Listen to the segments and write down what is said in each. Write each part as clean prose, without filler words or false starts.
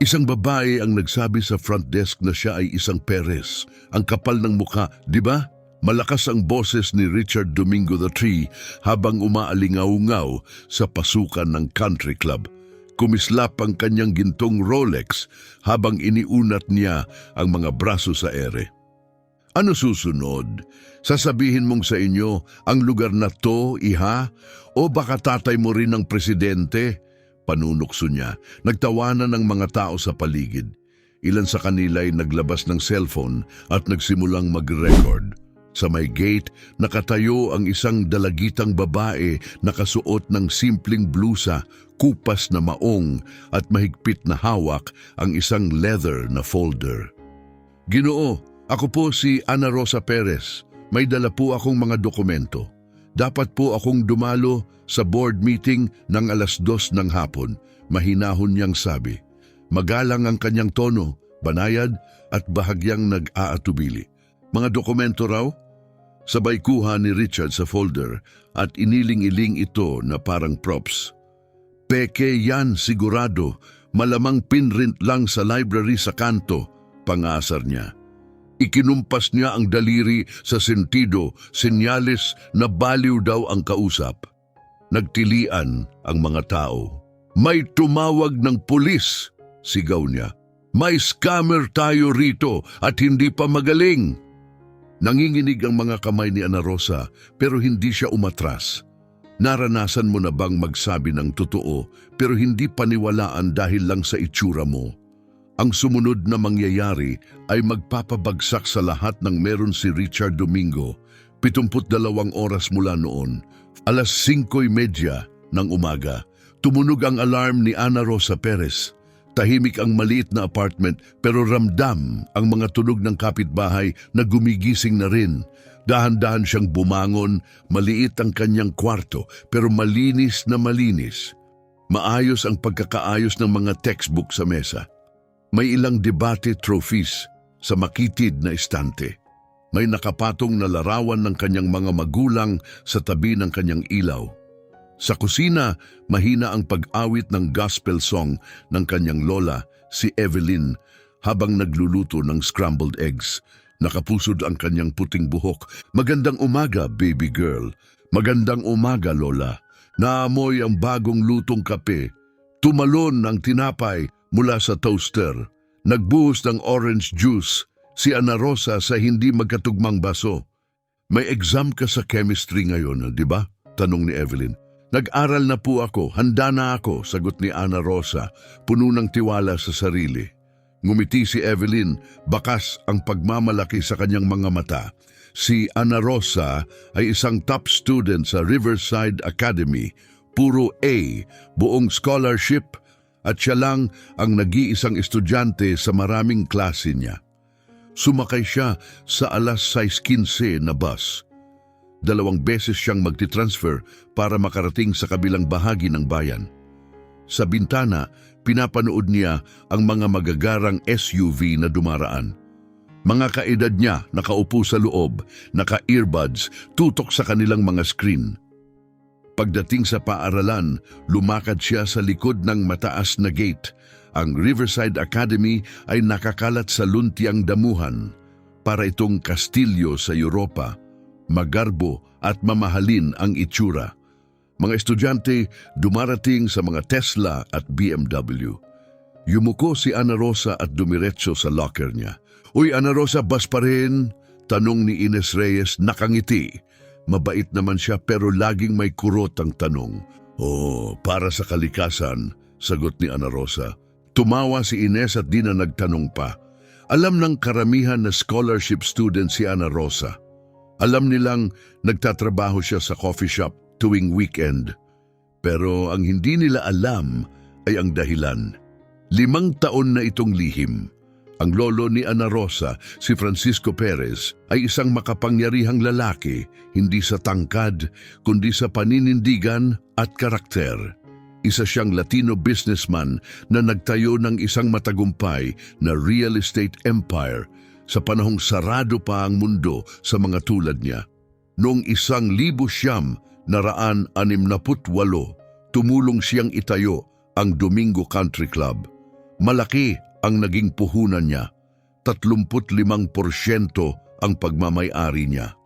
Isang babae ang nagsabi sa front desk na siya ay isang Perez. Ang kapal ng mukha, di ba? Malakas ang boses ni Richard Domingo III habang umaalingaw-ngaw sa pasukan ng country club. Kumislap ang kanyang gintong Rolex habang iniunat niya ang mga braso sa ere. Ano susunod? Sasabihin mong sa inyo, ang lugar na to, iha? O baka tatay mo rin ang presidente? Panunukso niya. Nagtawanan ng mga tao sa paligid. Ilan sa kanila ay naglabas ng cellphone at nagsimulang mag-record. Sa may gate, nakatayo ang isang dalagitang babae nakasuot ng simpleng blusa, kupas na maong at mahigpit na hawak ang isang leather na folder. Ginoo, ako po si Ana Rosa Perez. May dala po akong mga dokumento. Dapat po akong dumalo sa board meeting ng 2:00 ng hapon. Mahinahon niyang sabi. Magalang ang kanyang tono, banayad at bahagyang nag-aatubili. Mga dokumento raw? Sabay kuha ni Richard sa folder at iniling-iling ito na parang props. Peke yan sigurado, malamang pinrint lang sa library sa kanto, pangasar niya. Ikinumpas niya ang daliri sa sentido, senyales na baliw daw ang kausap. Nagtilian ang mga tao. May tumawag ng pulis, sigaw niya. May scammer tayo rito at hindi pa magaling. Nanginginig ang mga kamay ni Ana Rosa pero hindi siya umatras. Naranasan mo na bang magsabi ng totoo pero hindi paniwalaan dahil lang sa itsura mo? Ang sumunod na mangyayari ay magpapabagsak sa lahat ng meron si Richard Domingo. 72 oras mula noon, 5:30 ng umaga, tumunog ang alarm ni Ana Rosa Perez. Tahimik ang maliit na apartment pero ramdam ang mga tunog ng kapitbahay na gumigising na rin. Dahan-dahan siyang bumangon, maliit ang kanyang kwarto pero malinis na malinis. Maayos ang pagkakaayos ng mga textbook sa mesa. May ilang debate trophies sa makitid na estante. May nakapatong na larawan ng kanyang mga magulang sa tabi ng kanyang ilaw. Sa kusina, mahina ang pag-awit ng gospel song ng kanyang lola, si Evelyn, habang nagluluto ng scrambled eggs. Nakapusod ang kanyang puting buhok. Magandang umaga, baby girl. Magandang umaga, lola. Naamoy ang bagong lutong kape. Tumalon ang tinapay mula sa toaster. Nagbuhos ng orange juice si Ana Rosa sa hindi magkatugmang baso. May exam ka sa chemistry ngayon, di ba? Tanong ni Evelyn. Nag-aral na po ako, handa na ako, sagot ni Ana Rosa, puno ng tiwala sa sarili. Ngumiti si Evelyn, bakas ang pagmamalaki sa kanyang mga mata. Si Ana Rosa ay isang top student sa Riverside Academy, puro A, buong scholarship, at siya lang ang nag-iisang estudyante sa maraming klase niya. Sumakay siya sa 6:15 na bus. 2 beses siyang magti-transfer para makarating sa kabilang bahagi ng bayan. Sa bintana, pinapanood niya ang mga magagarang SUV na dumaraan. Mga kaedad niya nakaupo sa loob, naka-earbuds, tutok sa kanilang mga screen. Pagdating sa paaralan, lumakad siya sa likod ng mataas na gate. Ang Riverside Academy ay nakakalat sa luntiang damuhan. Para itong kastilyo sa Europa. Magarbo at mamahalin ang itsura. Mga estudyante dumarating sa mga Tesla at BMW. Yumuko si Ana Rosa at dumiretso sa locker niya. Uy, Ana Rosa, bus pa rin? Tanong ni Ines Reyes, nakangiti. Mabait naman siya pero laging may kurot ang tanong. Oh, para sa kalikasan, sagot ni Ana Rosa. Tumawa si Ines at di na nagtanong pa. Alam ng karamihan na scholarship student si Ana Rosa. Alam nilang nagtatrabaho siya sa coffee shop tuwing weekend. Pero ang hindi nila alam ay ang dahilan. 5 taon na itong lihim. Ang lolo ni Ana Rosa, si Francisco Perez, ay isang makapangyarihang lalaki, hindi sa tangkad, kundi sa paninindigan at karakter. Isa siyang Latino businessman na nagtayo ng isang matagumpay na real estate empire sa panahong sarado pa ang mundo sa mga tulad niya. Noong 1968, tumulong siyang itayo ang Domingo Country Club. Malaki ang naging puhunan niya. 35% ang pagmamay-ari niya.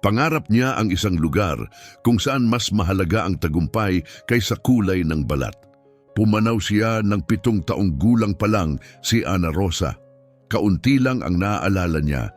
Pangarap niya ang isang lugar kung saan mas mahalaga ang tagumpay kaysa kulay ng balat. Pumanaw siya ng 7 taong gulang pa lang si Ana Rosa. Kaunti lang ang naaalala niya,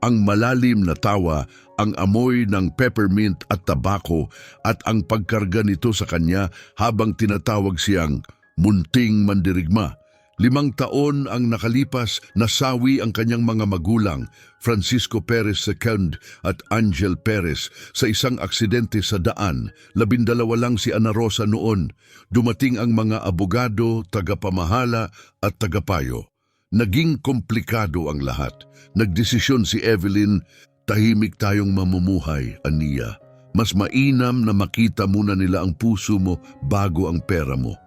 ang malalim na tawa, ang amoy ng peppermint at tabako at ang pagkarga nito sa kanya habang tinatawag siyang munting mandirigma. 5 taon ang nakalipas, nasawi ang kanyang mga magulang, Francisco Perez II at Angel Perez, sa isang aksidente sa daan. 12 lang si Ana Rosa noon. Dumating ang mga abogado, tagapamahala at tagapayo. Naging komplikado ang lahat. Nagdesisyon si Evelyn, tahimik tayong mamumuhay, Ania. Mas mainam na makita muna nila ang puso mo bago ang pera mo.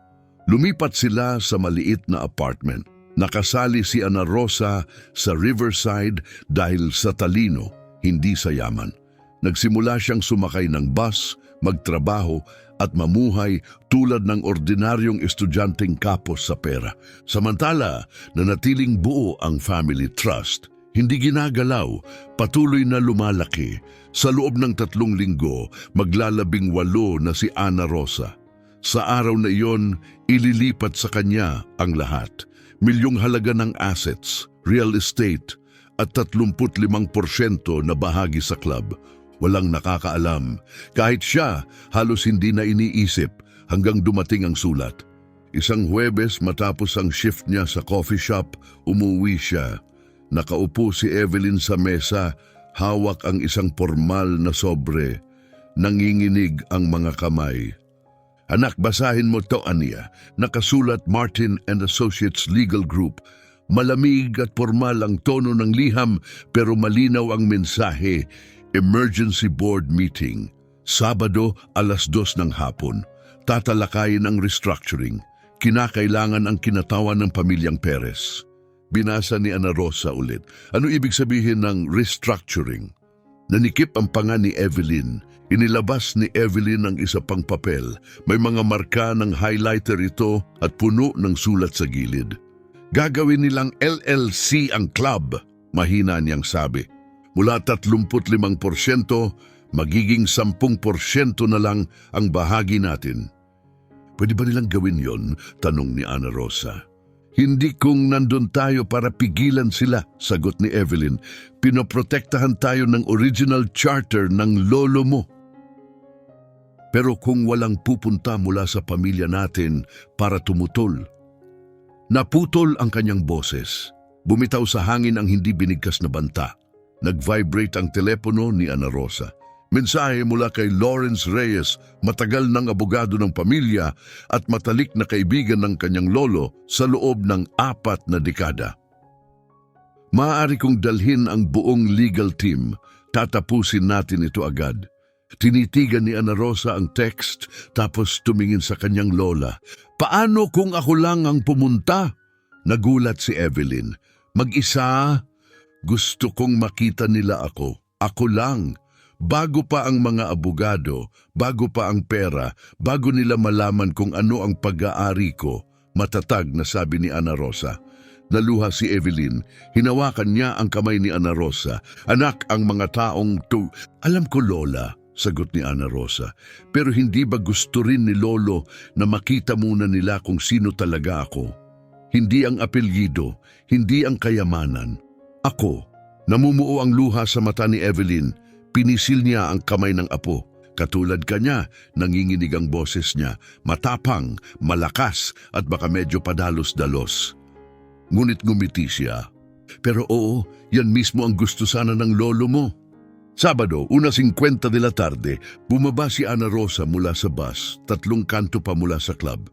Lumipat sila sa maliit na apartment. Nakasali si Ana Rosa sa Riverside dahil sa talino, hindi sa yaman. Nagsimula siyang sumakay ng bus, magtrabaho at mamuhay tulad ng ordinaryong estudyanteng kapos sa pera. Samantala, nanatiling buo ang family trust. Hindi ginagalaw, patuloy na lumalaki. Sa loob ng 3 linggo, maglalabing 8 na si Ana Rosa. Sa araw na iyon, ililipat sa kanya ang lahat. Milyong halaga ng assets, real estate, at 35% na bahagi sa club. Walang nakakaalam. Kahit siya, halos hindi na iniisip hanggang dumating ang sulat. Isang Huwebes matapos ang shift niya sa coffee shop, umuwi siya. Nakaupo si Evelyn sa mesa, hawak ang isang formal na sobre. Nanginginig ang mga kamay. Anak, basahin mo to, Ania. Nakasulat Martin and Associates Legal Group. Malamig at formal ang tono ng liham pero malinaw ang mensahe. Emergency Board Meeting. Sabado, 2:00 ng hapon. Tatalakayin ang restructuring. Kinakailangan ang kinatawan ng pamilyang Perez. Binasa ni Ana Rosa ulit. Ano ibig sabihin ng restructuring? Nanikip ang panga ni Evelyn. Inilabas ni Evelyn ang isa pang papel. May mga marka ng highlighter ito at puno ng sulat sa gilid. Gagawin nilang LLC ang club, mahina niyang sabi. Mula 35%, magiging 10% na lang ang bahagi natin. Pwede ba nilang gawin yon? Tanong ni Ana Rosa. Hindi kung nandun tayo para pigilan sila, sagot ni Evelyn. Pinoprotektahan tayo ng original charter ng lolo mo. Pero kung walang pupunta mula sa pamilya natin para tumutol. Naputol ang kanyang boses. Bumitaw sa hangin ang hindi binigkas na banta. Nag-vibrate ang telepono ni Ana Rosa. Mensahe mula kay Lawrence Reyes, matagal ng abogado ng pamilya at matalik na kaibigan ng kanyang lolo sa loob ng 4 na dekada. Maaari kong dalhin ang buong legal team. Tatapusin natin ito agad. Tinitigan ni Ana Rosa ang text tapos tumingin sa kanyang lola. Paano kung ako lang ang pumunta? Nagulat si Evelyn. Mag-isa? Gusto kong makita nila ako. Ako lang. Bago pa ang mga abogado, bago pa ang pera, bago nila malaman kung ano ang pag-aari ko, matatag na sabi ni Ana Rosa. Naluha si Evelyn. Hinawakan niya ang kamay ni Ana Rosa. Anak, ang mga taong to... Alam ko, Lola, sagot ni Ana Rosa. Pero hindi ba gusto rin ni Lolo na makita muna nila kung sino talaga ako? Hindi ang apelyido, hindi ang kayamanan. Ako. Namumuo ang luha sa mata ni Evelyn. Pinisil niya ang kamay ng apo. Katulad kanya, nanginginig ang boses niya. Matapang, malakas at baka medyo padalos-dalos. Ngunit ngumiti siya. Pero oo, yan mismo ang gusto sana ng lolo mo. Sabado, 1:50 de la tarde, bumaba si Ana Rosa mula sa bus, 3 kanto pa mula sa club.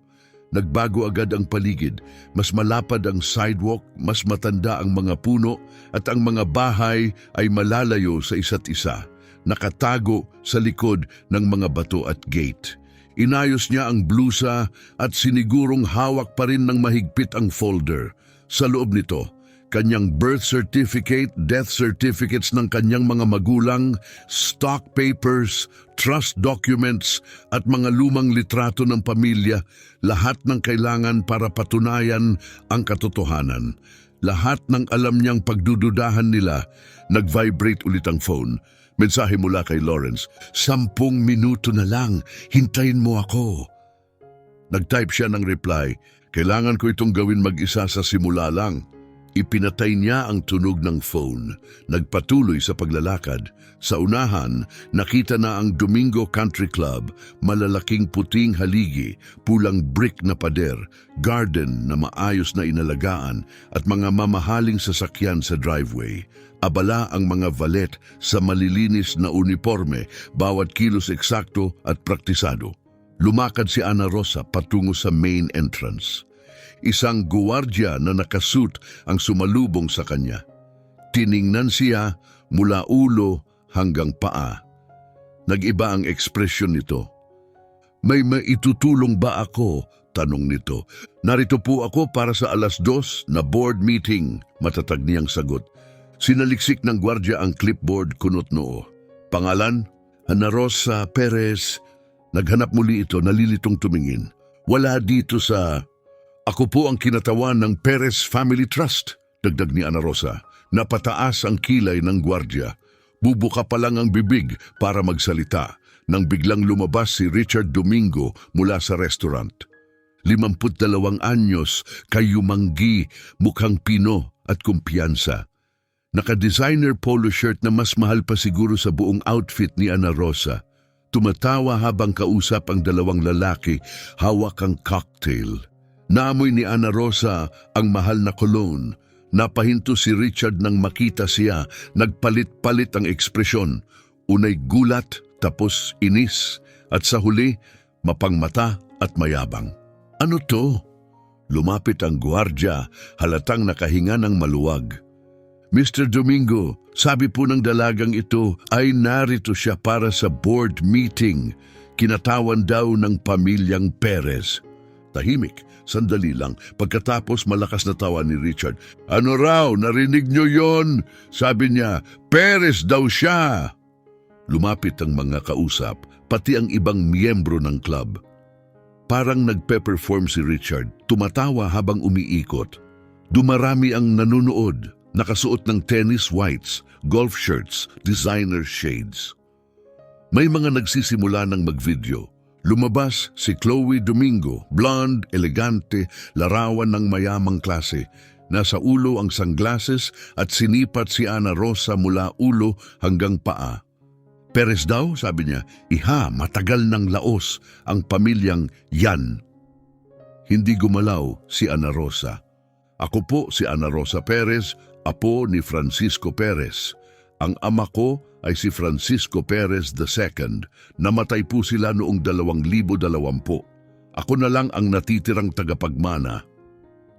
Nagbago agad ang paligid, mas malapad ang sidewalk, mas matanda ang mga puno at ang mga bahay ay malalayo sa isa't isa, nakatago sa likod ng mga bato at gate. Inayos niya ang blusa at sinigurong hawak pa rin ng mahigpit ang folder. Sa loob nito, kanyang birth certificate, death certificates ng kanyang mga magulang, stock papers, trust documents at mga lumang litrato ng pamilya, lahat ng kailangan para patunayan ang katotohanan. Lahat ng alam niyang pagdududahan nila, nag-vibrate ulit ang phone. Mensahe mula kay Lawrence, 10 minuto na lang, hintayin mo ako. Nag-type siya ng reply, kailangan ko itong gawin mag-isa sa simula lang. Ipinatay niya ang tunog ng phone. Nagpatuloy sa paglalakad. Sa unahan, nakita na ang Domingo Country Club, malalaking puting haligi, pulang brick na pader, garden na maayos na inalagaan at mga mamahaling sasakyan sa driveway. Abala ang mga valet sa malilinis na uniforme, bawat kilos eksakto at praktisado. Lumakad si Ana Rosa patungo sa main entrance. Isang guwardya na nakasuit ang sumalubong sa kanya. Tiningnan siya mula ulo hanggang paa. Nag-iba ang ekspresyon nito. May maitutulong ba ako? Tanong nito. Narito po ako para sa 2:00 na board meeting, matatag niyang sagot. Sinaliksik ng gwardya ang clipboard kunot noo. Pangalan? Ana Rosa Perez. Naghanap muli ito, nalilitong tumingin. Wala dito sa... Ako po ang kinatawan ng Perez Family Trust, dagdag ni Ana Rosa. Napataas ang kilay ng gwardya. Bubuka pa lang ang bibig para magsalita nang biglang lumabas si Richard Domingo mula sa restaurant. 52 anyos, kayumanggi, mukhang Pino at kumpiyansa. Naka-designer polo shirt na mas mahal pa siguro sa buong outfit ni Ana Rosa. Tumatawa habang kausap ang dalawang lalaki, hawak ang cocktail. Naamoy ni Ana Rosa ang mahal na cologne. Napahinto si Richard nang makita siya, nagpalit-palit ang ekspresyon. Unay gulat, tapos inis, at sa huli, mapangmata at mayabang. Ano to? Lumapit ang gwardya, halatang nakahinga ng maluwag. Mr. Domingo, sabi po ng dalagang ito ay narito siya para sa board meeting. Kinatawan daw ng pamilyang Perez. Tahimik, sandali lang. Pagkatapos malakas na tawa ni Richard. Ano raw, narinig niyo yon? Sabi niya, Perez daw siya. Lumapit ang mga kausap, pati ang ibang miyembro ng club. Parang nagpe-perform si Richard, tumatawa habang umiikot. Dumarami ang nanunood, nakasuot ng tennis whites, golf shirts, designer shades. May mga nagsisimula ng mag-video. Lumabas si Chloe Domingo, blonde, elegante, larawan ng mayamang klase. Nasa ulo ang sunglasses at sinipat si Ana Rosa mula ulo hanggang paa. Perez daw, sabi niya, iha, matagal ng laos ang pamilyang yan. Hindi gumalaw si Ana Rosa. Ako po si Ana Rosa Perez, apo ni Francisco Perez. Ang ama ko ay si Francisco Perez II. Namatay po sila noong 2020. Ako na lang ang natitirang tagapagmana.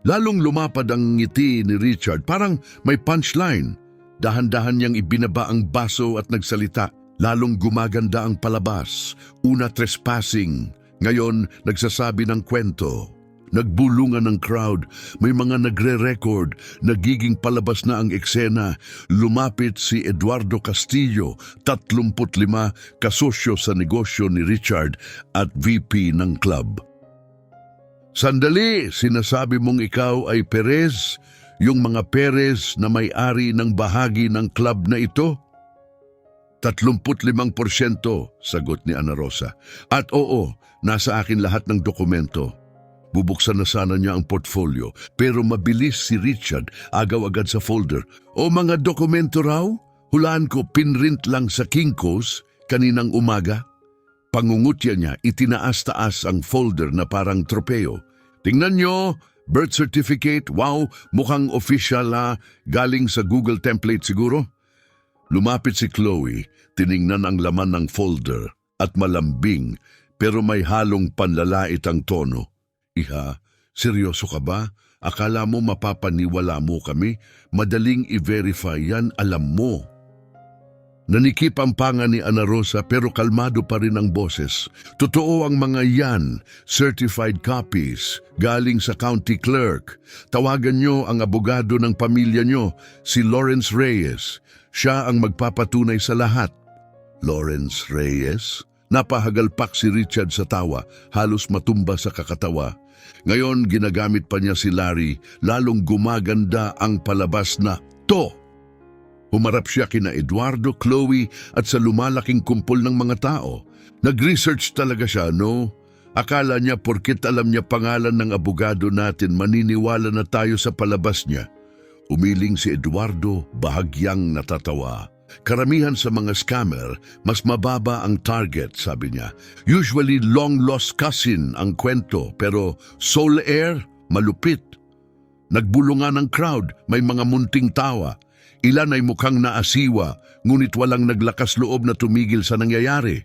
Lalong lumapad ang ngiti ni Richard, parang may punchline. Dahan-dahan niyang ibinaba ang baso at nagsalita. Lalong gumaganda ang palabas. Una trespassing, ngayon nagsasabi ng kwento. Nagbulungan ng crowd, may mga nagre-record, nagiging palabas na ang eksena. Lumapit si Eduardo Castillo, 35, kasosyo sa negosyo ni Richard at VP ng club. Sandali, sinasabi mong ikaw ay Perez, yung mga Perez na may-ari ng bahagi ng club na ito? 35%, sagot ni Ana Rosa. At oo, nasa akin lahat ng dokumento. Bubuksan na sana niya ang portfolio, pero mabilis si Richard, agaw-agad sa folder. O mga dokumento raw? Hulaan ko, pinrint lang sa Kinko's kaninang umaga. Pangungutya niya, itinaas-taas ang folder na parang tropeo. Tingnan niyo, birth certificate, wow, mukhang official galing sa Google template siguro. Lumapit si Chloe, tiningnan ang laman ng folder at malambing, pero may halong panlalait ang tono. Iha, seryoso ka ba? Akala mo mapapaniwala mo kami? Madaling i-verify yan, alam mo. Nanikip ang panga ni Ana Rosa pero kalmado pa rin ang boses. Totoo ang mga yan, certified copies, galing sa county clerk. Tawagan nyo ang abogado ng pamilya nyo, si Lawrence Reyes. Siya ang magpapatunay sa lahat. Lawrence Reyes? Napahagalpak si Richard sa tawa, halos matumba sa kakatawa. Ngayon ginagamit pa niya si Larry, lalong gumaganda ang palabas na to. Humarap siya kina Eduardo, Chloe at sa lumalaking kumpol ng mga tao. Nag-research talaga siya, no? Akala niya porket alam niya pangalan ng abogado natin, maniniwala na tayo sa palabas niya. Umiling si Eduardo, bahagyang natatawa. Karamihan sa mga scammer, mas mababa ang target, sabi niya. Usually long-lost cousin ang kwento, pero soul heir, malupit. Nagbulungan ng crowd, may mga munting tawa. Ilan ay mukhang naasiwa, ngunit walang naglakas loob na tumigil sa nangyayari.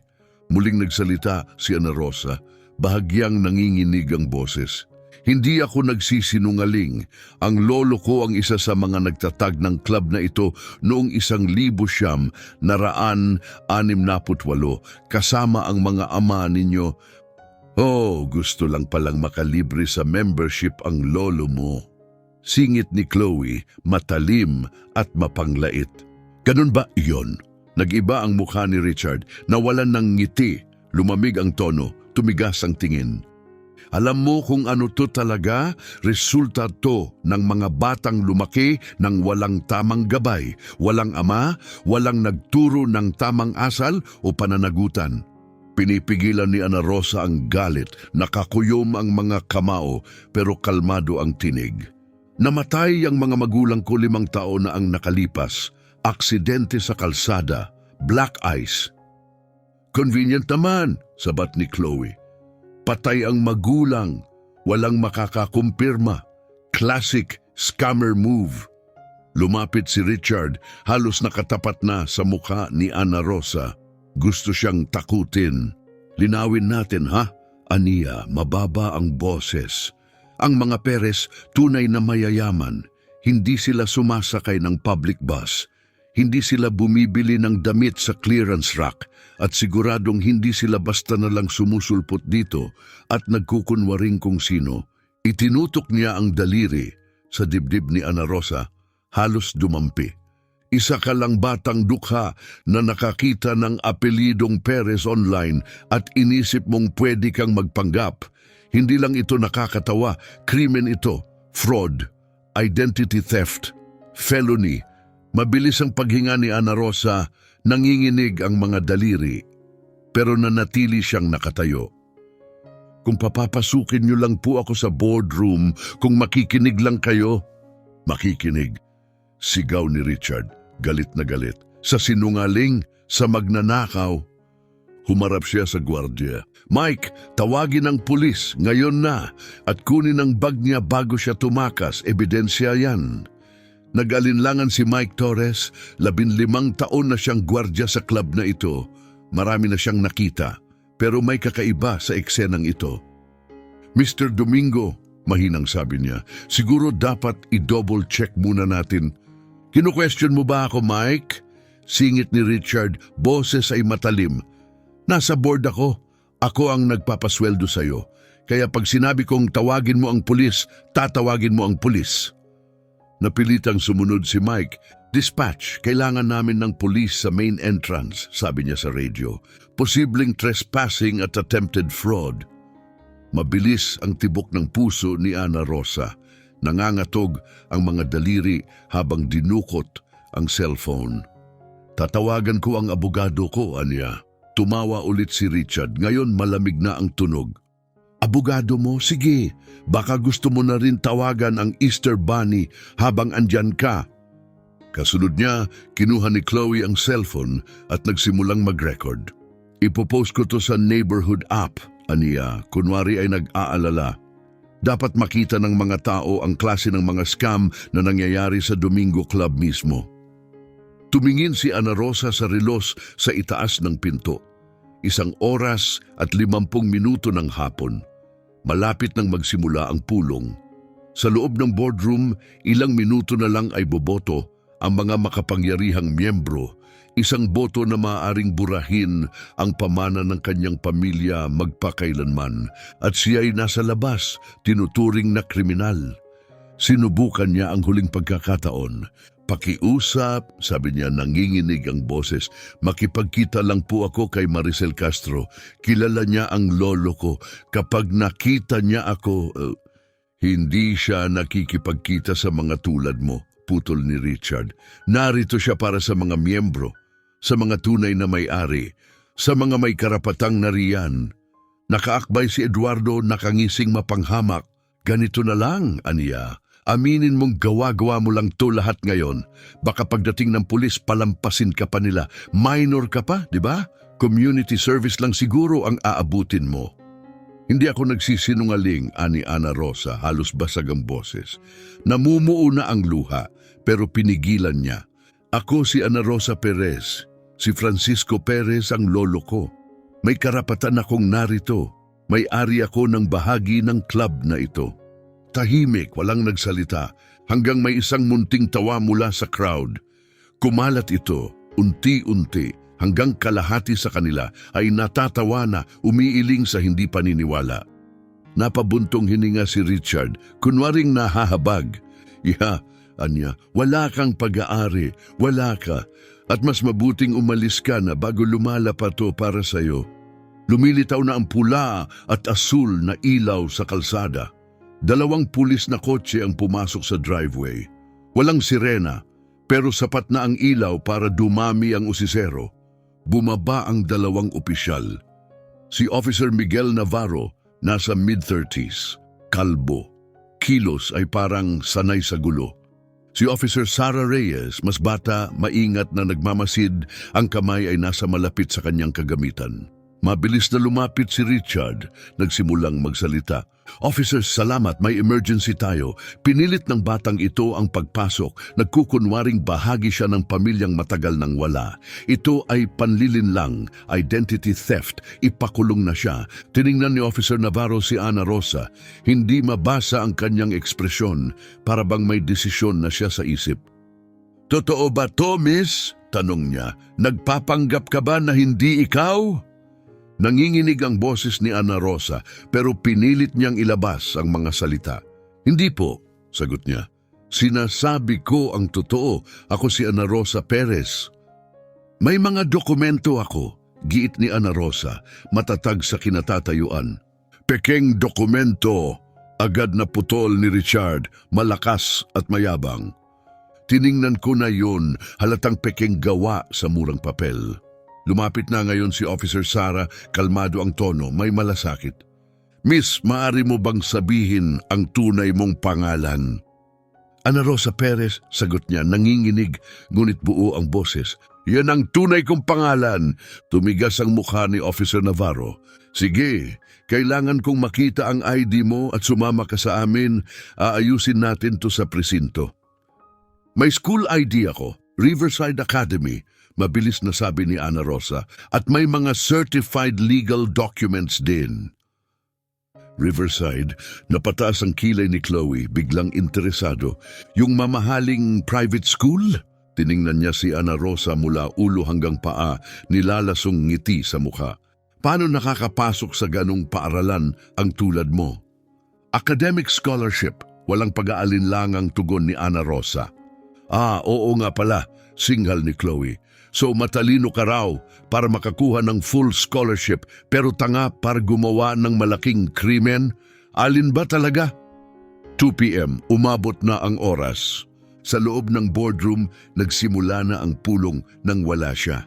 Muling nagsalita si Ana Rosa, bahagyang nanginginig ang boses. Hindi ako nagsisinungaling. Ang lolo ko ang isa sa mga nagtatag ng club na ito noong 1968, kasama ang mga ama ninyo. Oh, gusto lang palang makalibre sa membership ang lolo mo. Singit ni Chloe, matalim at mapanglait. Ganun ba iyon? Nag-iba ang mukha ni Richard, nawalan ng ngiti, lumamig ang tono, tumigas ang tingin. Alam mo kung ano to talaga? Resulta to ng mga batang lumaki ng walang tamang gabay, walang ama, walang nagturo ng tamang asal o pananagutan. Pinipigilan ni Ana Rosa ang galit, nakakuyom ang mga kamao pero kalmado ang tinig. Namatay ang mga magulang ko 5 taon na ang nakalipas. Aksidente sa kalsada, black ice. Convenient naman, sabat ni Chloe. Patay ang magulang, walang makakakumpirma. Classic scammer move. Lumapit si Richard, halos nakatapat na sa mukha ni Ana Rosa. Gusto siyang takutin. Linawin natin, ha? Aniya, mababa ang boses. Ang mga Perez, tunay na mayayaman. Hindi sila sumasakay ng public bus. Hindi sila bumibili ng damit sa clearance rack. At siguradong hindi sila basta na lang sumusulpot dito at nagkukunwaring kung sino. Itinutok niya ang daliri sa dibdib ni Ana Rosa, halos dumampi. Isa ka lang batang dukha na nakakita ng apelidong Perez online at inisip mong pwede kang magpanggap. Hindi lang ito nakakatawa, krimen ito, fraud, identity theft, felony. Mabilis ang paghinga ni Ana Rosa, nanginginig ang mga daliri, pero nanatili siyang nakatayo. Kung papapasukin niyo lang po ako sa boardroom, kung makikinig lang kayo. Makikinig, sigaw ni Richard, galit na galit. Sa sinungaling, sa magnanakaw. Humarap siya sa gwardiya. Mike, tawagin ang pulis ngayon na at kunin ang bag niya bago siya tumakas. Ebidensya yan. Nag-alinlangan si Mike Torres, 15 taon na siyang gwardya sa club na ito. Marami na siyang nakita, pero may kakaiba sa eksenang ito. Mr. Domingo, mahinang sabi niya, siguro dapat i-double check muna natin. Kinu-question mo ba ako, Mike? Singit ni Richard, boses ay matalim. Nasa board ako. Ako ang nagpapasweldo sa'yo. Kaya pag sinabi kong tawagin mo ang pulis, tatawagin mo ang pulis. Napilitang sumunod si Mike. Dispatch, kailangan namin ng pulis sa main entrance, sabi niya sa radio. Posibleng trespassing at attempted fraud. Mabilis ang tibok ng puso ni Ana Rosa. Nangangatog ang mga daliri habang dinukot ang cellphone. Tatawagan ko ang abogado ko, aniya. Tumawa ulit si Richard, ngayon malamig na ang tunog. Abogado mo? Sige, baka gusto mo na rin tawagan ang Easter Bunny habang andyan ka. Kasunod niya, kinuha ni Chloe ang cellphone at nagsimulang mag-record. Ipopost ko to sa neighborhood app, aniya, kunwari ay nag-aalala. Dapat makita ng mga tao ang klase ng mga scam na nangyayari sa Domingo Club mismo. Tumingin si Ana Rosa sa relos sa itaas ng pinto. 1 oras at 50 minuto ng hapon. Malapit nang magsimula ang pulong. Sa loob ng boardroom, ilang minuto na lang ay boboto ang mga makapangyarihang miyembro, isang boto na maaaring burahin ang pamana ng kanyang pamilya magpakailanman at siya ay nasa labas, tinuturing na kriminal. Sinubukan niya ang huling pagkakataon. Pakiusap, sabi niya, nanginginig ang boses. Makipagkita lang po ako kay Maricel Castro. Kilala niya ang lolo ko. Kapag nakita niya ako, hindi siya nakikipagkita sa mga tulad mo, putol ni Richard. Narito siya para sa mga miyembro, sa mga tunay na may-ari, sa mga may karapatang nariyan. Nakaakbay si Eduardo, nakangising mapanghamak. Ganito na lang, aniya. Aminin mong gawa-gawa mo lang to lahat ngayon. Baka pagdating ng pulis, palampasin ka pa nila. Minor ka pa, di ba? Community service lang siguro ang aabutin mo. Hindi ako nagsisinungaling, ani Ana Rosa, halos basag ang boses. Namumuo na ang luha, pero pinigilan niya. Ako si Ana Rosa Perez, si Francisco Perez ang lolo ko. May karapatan akong narito. May-ari ako ng bahagi ng club na ito. Tahimik, walang nagsalita, hanggang may isang munting tawa mula sa crowd. Kumalat ito, unti-unti, hanggang kalahati sa kanila ay natatawa na, umiiling sa hindi paniniwala. Napabuntong hininga si Richard, kunwaring nahahabag. Anya, wala kang pag-aari, wala ka, at mas mabuting umalis ka na bago lumala pa to para sa'yo. Lumilitaw na ang pula at asul na ilaw sa kalsada. 2 pulis na kotse ang pumasok sa driveway. Walang sirena, pero sapat na ang ilaw para dumami ang usisero. Bumaba ang 2 opisyal. Si Officer Miguel Navarro, nasa mid-30s, kalbo. Kilos ay parang sanay sa gulo. Si Officer Sara Reyes, mas bata, maingat na nagmamasid, ang kamay ay nasa malapit sa kanyang kagamitan. Mabilis na lumapit si Richard, nagsimulang magsalita. Officer, salamat, may emergency tayo. Pinilit ng batang ito ang pagpasok. Nagkukunwaring bahagi siya ng pamilyang matagal nang wala. Ito ay panlilinlang, identity theft. Ipakulong na siya. Tiningnan ni Officer Navarro si Ana Rosa. Hindi mabasa ang kanyang ekspresyon, para bang may desisyon na siya sa isip. Totoo ba to, miss? Tanong niya. Nagpapanggap ka ba na hindi ikaw? Nanginginig ang boses ni Ana Rosa, pero pinilit niyang ilabas ang mga salita. Hindi po, sagot niya. Sinasabi ko ang totoo. Ako si Ana Rosa Perez. May mga dokumento ako, giit ni Ana Rosa, matatag sa kinatatayuan. Pekeng dokumento, agad na putol ni Richard, malakas at mayabang. Tiningnan ko na yun, halatang pekeng gawa sa murang papel. Lumapit na ngayon si Officer Sara, kalmado ang tono, may malasakit. Miss, maaari mo bang sabihin ang tunay mong pangalan? Ana Rosa Perez, sagot niya, nanginginig, ngunit buo ang boses. Yan ang tunay kong pangalan. Tumigas ang mukha ni Officer Navarro. Sige, kailangan kong makita ang ID mo at sumama ka sa amin. Aayusin natin to sa presinto. May school ID ako, Riverside Academy. Mabilis na sabi ni Ana Rosa, at may mga certified legal documents din. Riverside, napataas ang kilay ni Chloe, biglang interesado. Yung mamahaling private school? Tiningnan niya si Ana Rosa mula ulo hanggang paa, nilalasong ngiti sa mukha. Paano nakakapasok sa ganong paaralan ang tulad mo? Academic scholarship, walang pag-aalinlangang tugon ni Ana Rosa. Oo nga pala, singhal ni Chloe. So matalino ka raw para makakuha ng full scholarship pero tanga para gumawa ng malaking krimen? Alin ba talaga? 2 p.m. umabot na ang oras. Sa loob ng boardroom, nagsimula na ang pulong nang wala siya.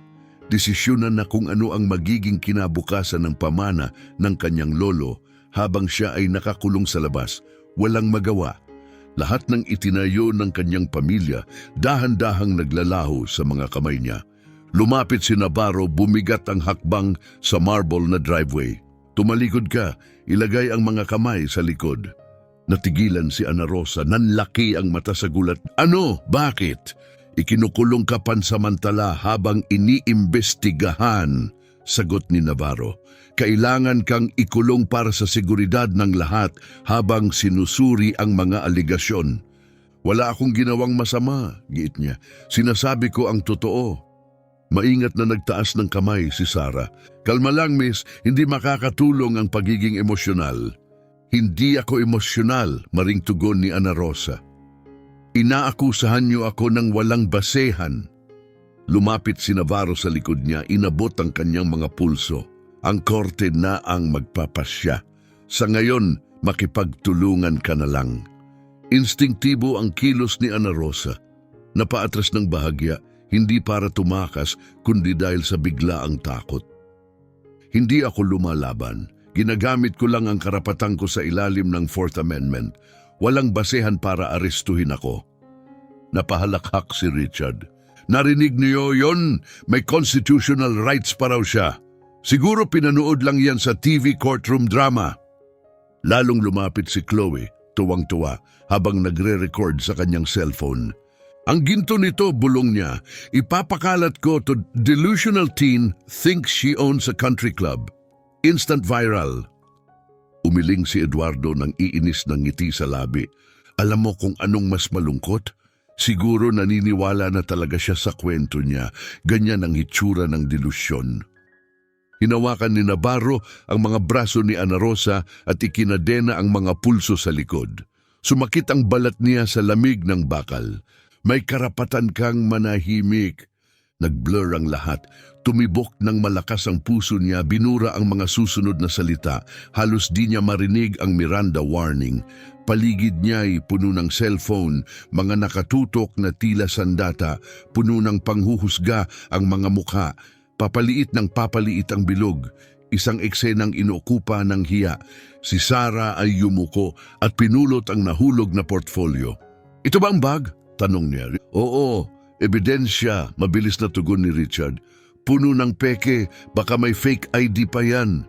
Desisyonan na kung ano ang magiging kinabukasan ng pamana ng kanyang lolo habang siya ay nakakulong sa labas. Walang magawa. Lahat ng itinayo ng kanyang pamilya, dahan-dahang naglalaho sa mga kamay niya. Lumapit si Navarro, bumigat ang hakbang sa marble na driveway. Tumalikod ka, ilagay ang mga kamay sa likod. Natigilan si Ana Rosa, nanlaki ang mata sa gulat. Ano? Bakit? Ikinukulong ka pansamantala habang iniimbestigahan, sagot ni Navarro. Kailangan kang ikulong para sa seguridad ng lahat habang sinusuri ang mga aligasyon. Wala akong ginawang masama, giit niya. Sinasabi ko ang totoo. Maingat na nagtaas ng kamay si Sarah. Kalma lang, miss, hindi makakatulong ang pagiging emosyonal. Hindi ako emosyonal, maring tugon ni Ana Rosa. Inaakusahan niyo ako ng walang basehan. Lumapit si Navarro sa likod niya, inabot ang kanyang mga pulso. Ang korte na ang magpapasya. Sa ngayon, makipagtulungan ka na lang. Instingtibo ang kilos ni Ana Rosa. Napaatras ng bahagya, hindi para tumakas, kundi dahil sa biglaang takot. Hindi ako lumalaban. Ginagamit ko lang ang karapatan ko sa ilalim ng Fourth Amendment. Walang basehan para arestuhin ako. Napahalakhak si Richard. Narinig niyo yon? May constitutional rights pa raw siya. Siguro pinanood lang yan sa TV courtroom drama. Lalong lumapit si Chloe, tuwang-tuwa, habang nagre-record sa kanyang cellphone. Ang ginto nito, bulong niya, ipapakalat ko to delusional teen thinks she owns a country club. Instant viral. Umiling si Eduardo ng iinis ng ngiti sa labi. Alam mo kung anong mas malungkot? Siguro naniniwala na talaga siya sa kwento niya. Ganyan ang hitsura ng delusyon. Hinawakan ni Navarro ang mga braso ni Ana Rosa at ikinadena ang mga pulso sa likod. Sumakit ang balat niya sa lamig ng bakal. May karapatan kang manahimik. Nag-blur ang lahat. Tumibok ng malakas ang puso niya, binura ang mga susunod na salita. Halos di niya marinig ang Miranda warning. Paligid niya ay puno ng cellphone, mga nakatutok na tila sandata, puno ng panghuhusga ang mga mukha. Papaliit ng papaliit ang bilog. Isang eksenang inuukupa ng hiya. Si Sarah ay yumuko at pinulot ang nahulog na portfolio. Ito ba ang bag? Tanong niya. Oo, ebidensya, mabilis na tugon ni Richard. Puno ng peke, baka may fake ID pa yan.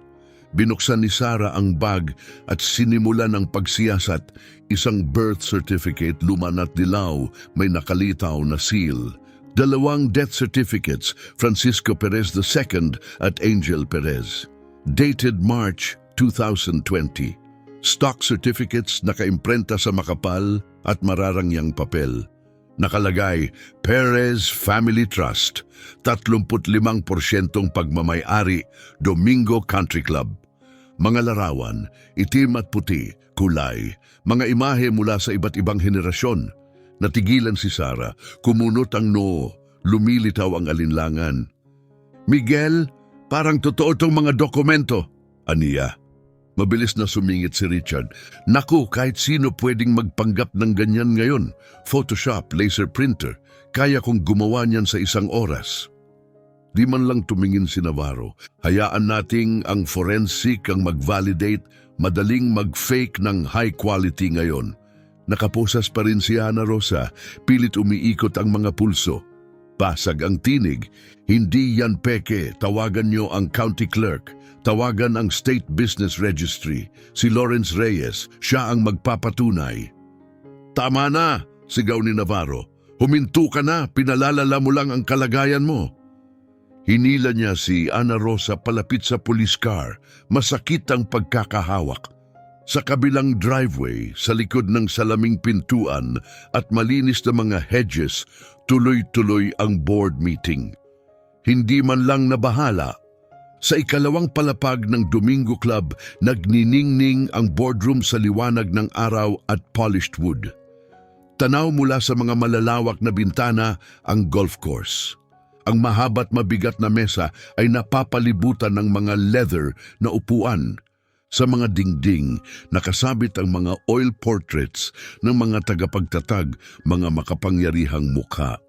Binuksan ni Sarah ang bag at sinimulan ng pagsiyasat. Isang birth certificate, luma at dilaw, may nakalitaw na seal. 2 death certificates, Francisco Perez II at Angel Perez. Dated March 2020. Stock certificates nakaimprenta sa makapal at mararangyang papel. Nakalagay, Perez Family Trust, 35% pagmamay-ari, Domingo Country Club. Mga larawan, itim at puti, kulay, mga imahe mula sa iba't ibang henerasyon. Natigilan si Sarah, kumunot ang noo, lumilitaw ang alinlangan. Miguel, parang totoo tong mga dokumento, aniya. Mabilis na sumingit si Richard. Naku, kahit sino pwedeng magpanggap ng ganyan ngayon. Photoshop, laser printer. Kaya kong gumawa niyan sa isang oras. Di man lang tumingin si Navarro. Hayaan nating ang forensic ang mag-validate, madaling mag-fake ng high quality ngayon. Nakaposas pa rin si Ana Rosa, pilit umiikot ang mga pulso. Basag ang tinig. Hindi yan peke, tawagan niyo ang county clerk. Tawagan ang State Business Registry, si Lawrence Reyes, siya ang magpapatunay. Tama na, sigaw ni Navarro. Huminto ka na, pinalalala mo lang ang kalagayan mo. Hinila niya si Ana Rosa palapit sa police car, masakit ang pagkakahawak. Sa kabilang driveway, sa likod ng salaming pintuan at malinis na mga hedges, tuloy-tuloy ang board meeting. Hindi man lang nabahala. Sa ikalawang palapag ng Domingo Club, nagniningning ang boardroom sa liwanag ng araw at polished wood. Tanaw mula sa mga malalawak na bintana ang golf course. Ang mahaba't mabigat na mesa ay napapalibutan ng mga leather na upuan. Sa mga dingding, nakasabit ang mga oil portraits ng mga tagapagtatag, mga makapangyarihang mukha.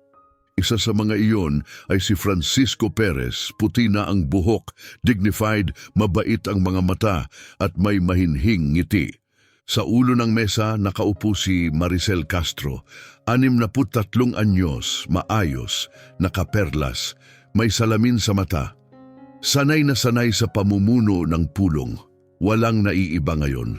Isa sa mga iyon ay si Francisco Perez, puti na ang buhok, dignified, mabait ang mga mata at may mahinhing ngiti. Sa ulo ng mesa nakaupo si Maricel Castro, 63 anyos, maayos, nakaperlas, may salamin sa mata. Sanay na sanay sa pamumuno ng pulong, walang naiiba ngayon.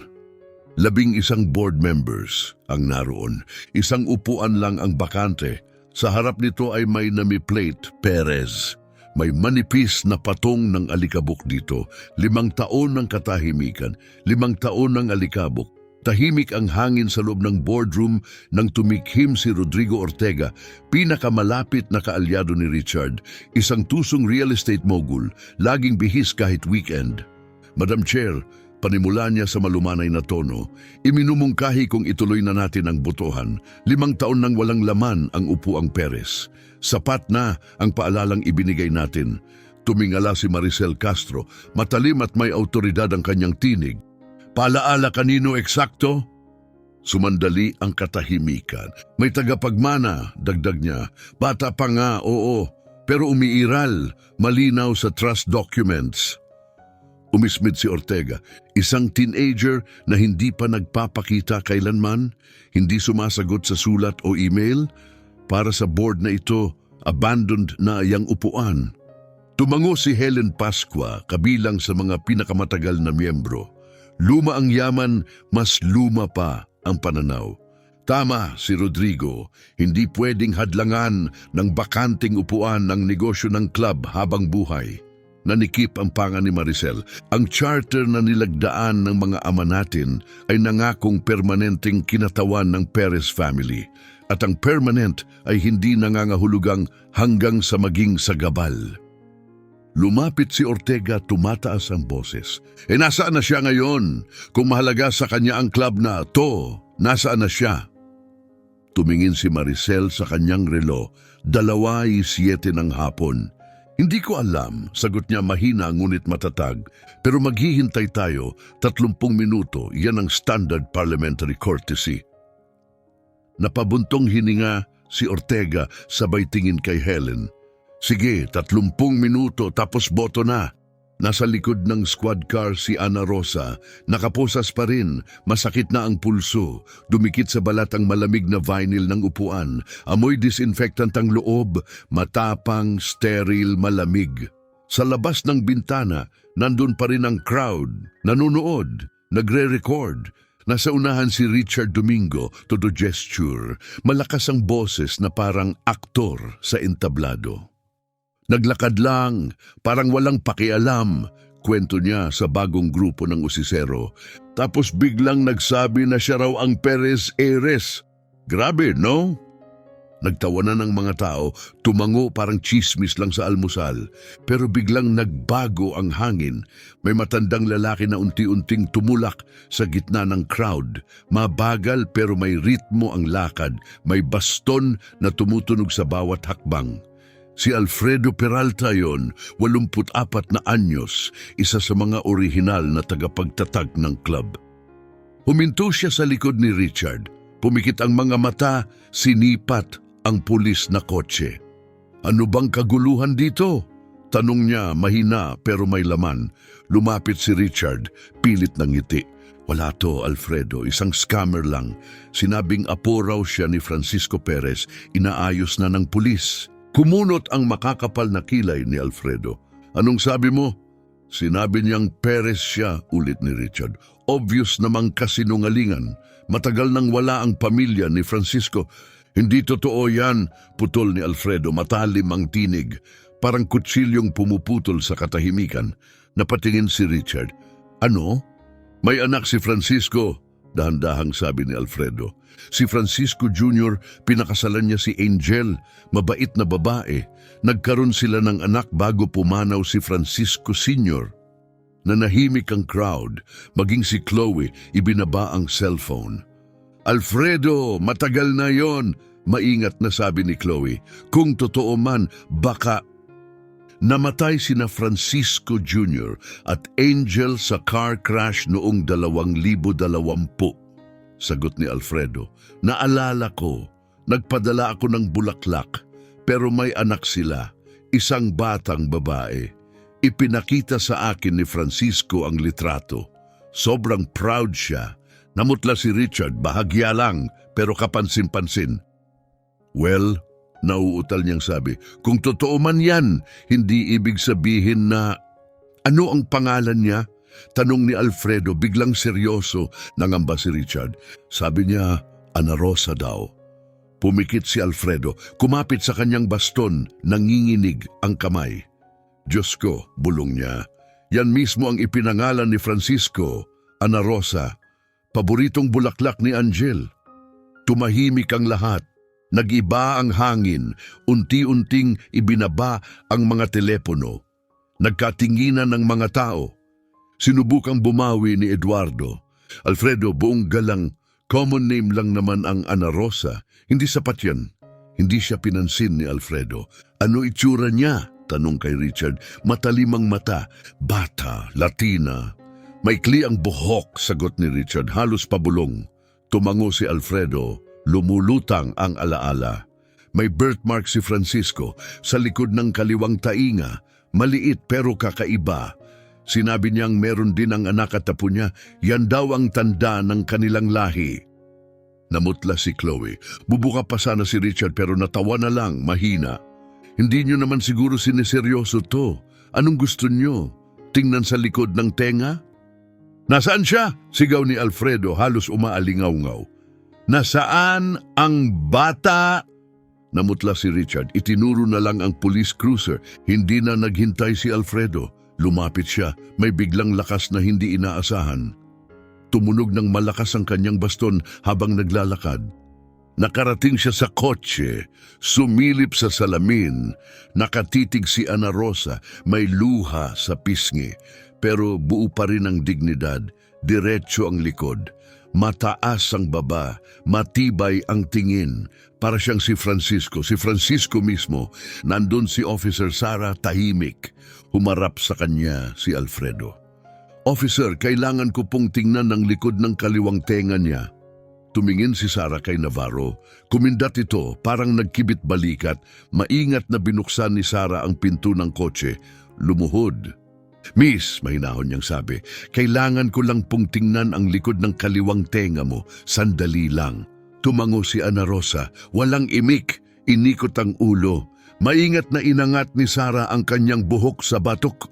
11 board members ang naroon, isang upuan lang ang bakante. Sa harap nito ay may nami-plate, Perez. May manipis na patong ng alikabok dito. 5 taon ng katahimikan, 5 taon ng alikabok. Tahimik ang hangin sa loob ng boardroom nang tumikhim si Rodrigo Ortega, pinakamalapit na kaalyado ni Richard, isang tusong real estate mogul, laging bihis kahit weekend. Madam Chair, panimula niya sa malumanay na tono, iminumungkahi kung ituloy na natin ang botohan. 5 taon nang walang laman ang upuang Perez. Sapat na ang paalalang ibinigay natin. Tumingala si Maricel Castro, matalim at may autoridad ang kanyang tinig. Paalaala kanino eksakto? Sumandali ang katahimikan. May tagapagmana, dagdag niya. Bata pa nga, oo, pero umiiral, malinaw sa trust documents. Umismid si Ortega, isang teenager na hindi pa nagpapakita kailanman, hindi sumasagot sa sulat o email. Para sa board na ito, abandoned na iyang upuan. Tumango si Helen Pascua, kabilang sa mga pinakamatagal na miyembro. Luma ang yaman, mas luma pa ang pananaw. Tama si Rodrigo, hindi pwedeng hadlangan ng bakanting upuan ng negosyo ng club habang buhay. Nanikip ang panga ni Maricel. Ang charter na nilagdaan ng mga ama natin ay nangakong permanenteng kinatawan ng Perez family. At ang permanent ay hindi nangangahulugang hanggang sa maging sagabal. Lumapit si Ortega, tumataas ang boses. Nasaan na siya ngayon? Kung mahalaga sa kanya ang club na to, nasaan na siya? Tumingin si Maricel sa kanyang relo, 2:07 ng hapon. Hindi ko alam, sagot niya mahina ngunit matatag, pero maghihintay tayo, 30 minuto, yan ang standard parliamentary courtesy. Napabuntong hininga si Ortega, sabay tingin kay Helen. Sige, 30 minuto tapos boto na. Nasa likod ng squad car si Ana Rosa, nakaposas pa rin, masakit na ang pulso, dumikit sa balat ang malamig na vinyl ng upuan, amoy disinfectant ang loob, matapang, sterile, malamig. Sa labas ng bintana, nandun pa rin ang crowd, nanonood, nagre-record. Nasa unahan si Richard Domingo, todo gesture, malakas ang boses na parang aktor sa entablado. Naglakad lang, parang walang pakialam, kwento niya sa bagong grupo ng usisero. Tapos biglang nagsabi na siya raw ang Perez Heiress. Grabe, no? Nagtawanan ng mga tao, tumango parang chismis lang sa almusal. Pero biglang nagbago ang hangin. May matandang lalaki na unti-unting tumulak sa gitna ng crowd. Mabagal pero may ritmo ang lakad. May baston na tumutunog sa bawat hakbang. Si Alfredo Peralta yon, 84 na anyos, isa sa mga orihinal na tagapagtatag ng club. Huminto siya sa likod ni Richard. Pumikit ang mga mata, sinipat ang pulis na kotse. Ano bang kaguluhan dito? Tanong niya, mahina pero may laman. Lumapit si Richard, pilit ng ngiti. Wala to, Alfredo, isang scammer lang. Sinabing apo raw siya ni Francisco Perez, inaayos na ng pulis. Kumunot ang makakapal na kilay ni Alfredo. Anong sabi mo? Sinabi niyang Perez siya, ulit ni Richard. Obvious namang kasinungalingan. Matagal nang wala ang pamilya ni Francisco. Hindi totoo yan, putol ni Alfredo, matalim ang tinig. Parang kutsilyong pumuputol sa katahimikan. Napatingin si Richard. Ano? May anak si Francisco, dahan-dahang sabi ni Alfredo. Si Francisco Jr., pinakasalan niya si Angel, mabait na babae. Nagkaroon sila ng anak bago pumanaw si Francisco Sr. Nanahimik ang crowd, maging si Chloe, ibinaba ang cellphone. Alfredo, matagal na yon, maingat na sabi ni Chloe. Kung totoo man, baka namatay sina Francisco Jr. at Angel sa car crash noong 2020. Sagot ni Alfredo. Naalala ko, nagpadala ako ng bulaklak, pero may anak sila, isang batang babae. Ipinakita sa akin ni Francisco ang litrato. Sobrang proud siya. Namutla si Richard, bahagya lang, pero kapansin-pansin. Well, nauutal niyang sabi, kung totoo man yan, hindi ibig sabihin na... Ano ang pangalan niya? Tanong ni Alfredo, biglang seryoso, nangamba si Richard. Sabi niya, Ana Rosa daw. Pumikit si Alfredo, kumapit sa kanyang baston, nanginginig ang kamay. Diyos ko, bulong niya. Yan mismo ang ipinangalan ni Francisco, Ana Rosa. paboritong bulaklak ni Angel. Tumahimik ang lahat. Nag-iba ang hangin, unti-unting ibinaba ang mga telepono. Nagkatinginan ng mga tao. Sinubukang bumawi ni Eduardo. Alfredo, buong galang, common name lang naman ang Ana Rosa. Hindi sapat yan. Hindi siya pinansin ni Alfredo. Ano itsura niya? Tanong kay Richard. Matalimang mata, bata, Latina. Maikli ang buhok, sagot ni Richard, halos pabulong. Tumango si Alfredo. Lumulutang ang alaala. May birthmark si Francisco sa likod ng kaliwang tainga. Maliit pero kakaiba. Sinabi niyang meron din ang anak at apo niya. Yan daw ang tanda ng kanilang lahi. Namutla si Chloe. Bubuka pa sana si Richard pero natawa na lang, mahina. Hindi niyo naman siguro siniseryoso to. Anong gusto niyo? Tingnan sa likod ng tenga? Nasaan siya? Sigaw ni Alfredo, halos umaalingaw-ngaw. Nasaan ang bata? Namutla si Richard. Itinuro na lang ang police cruiser. Hindi na naghintay si Alfredo. Lumapit siya. May biglang lakas na hindi inaasahan. Tumunog ng malakas ang kanyang baston habang naglalakad. Nakarating siya sa kotse. Sumilip sa salamin. Nakatitig si Ana Rosa. May luha sa pisngi. Pero buo pa rin ang dignidad. Diretso ang likod. Mataas ang baba, matibay ang tingin. Para siyang si Francisco mismo. Nandun si Officer Sara, tahimik. Humarap sa kanya si Alfredo. Officer, kailangan ko pong tingnan ang likod ng kaliwang tenga niya. Tumingin si Sara kay Navarro. Kumindat ito, parang nagkibit balikat. Maingat na binuksan ni Sara ang pinto ng kotse. Lumuhod. Miss, mahinahon niyang sabi, kailangan ko lang pong tingnan ang likod ng kaliwang tenga mo. Sandali lang. Tumango si Ana Rosa. Walang imik. Inikot ang ulo. Maingat na inangat ni Sara ang kanyang buhok sa batok.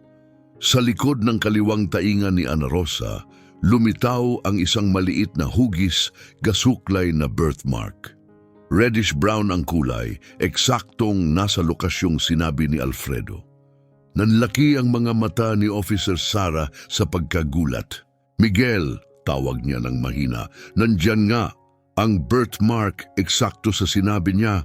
Sa likod ng kaliwang tainga ni Ana Rosa, lumitaw ang isang maliit na hugis, gasuklay na birthmark. Reddish-brown ang kulay, eksaktong nasa lokasyong sinabi ni Alfredo. Nanlaki ang mga mata ni Officer Sara sa pagkagulat. Miguel, tawag niya ng mahina, nandyan nga ang birthmark eksakto sa sinabi niya.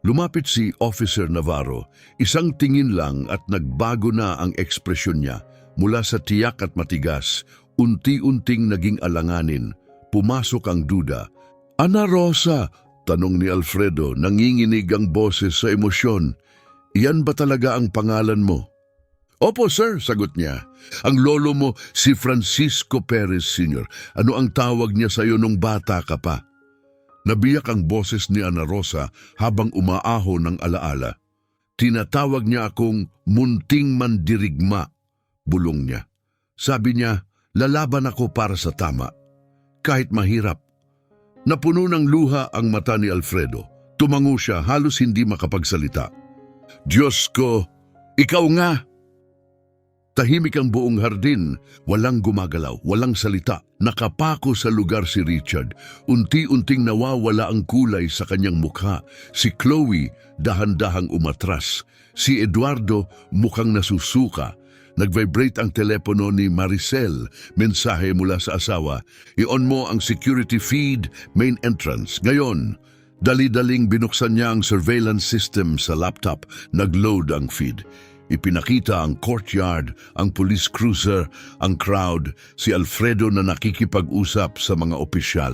Lumapit si Officer Navarro, isang tingin lang at nagbago na ang ekspresyon niya. Mula sa tiyak at matigas, unti-unting naging alanganin. Pumasok ang duda. Ana Rosa, tanong ni Alfredo, nanginginig ang boses sa emosyon. Iyan ba talaga ang pangalan mo? Opo sir, sagot niya. Ang lolo mo si Francisco Perez Sr. Ano ang tawag niya sa iyo nung bata ka pa? Nabiyak ang boses ni Ana Rosa habang umaaho ng alaala. Tinatawag niya akong munting mandirigma, bulong niya. Sabi niya, lalaban ako para sa tama. Kahit mahirap. Napuno ng luha ang mata ni Alfredo. Tumango siya, halos hindi makapagsalita. Diyos ko, ikaw nga! Tahimik ang buong hardin, walang gumagalaw, walang salita. Nakapako sa lugar si Richard. Unti-unting nawawala ang kulay sa kanyang mukha. Si Chloe, dahan-dahang umatras. Si Eduardo, mukhang nasusuka. Nag-vibrate ang telepono ni Maricel. Mensahe mula sa asawa. I-on mo ang security feed, main entrance. Ngayon, dali-daling binuksan niya ang surveillance system sa laptop. Nag-load ang feed. Ipinakita ang courtyard, ang police cruiser, ang crowd, si Alfredo na nakikipag-usap sa mga opisyal.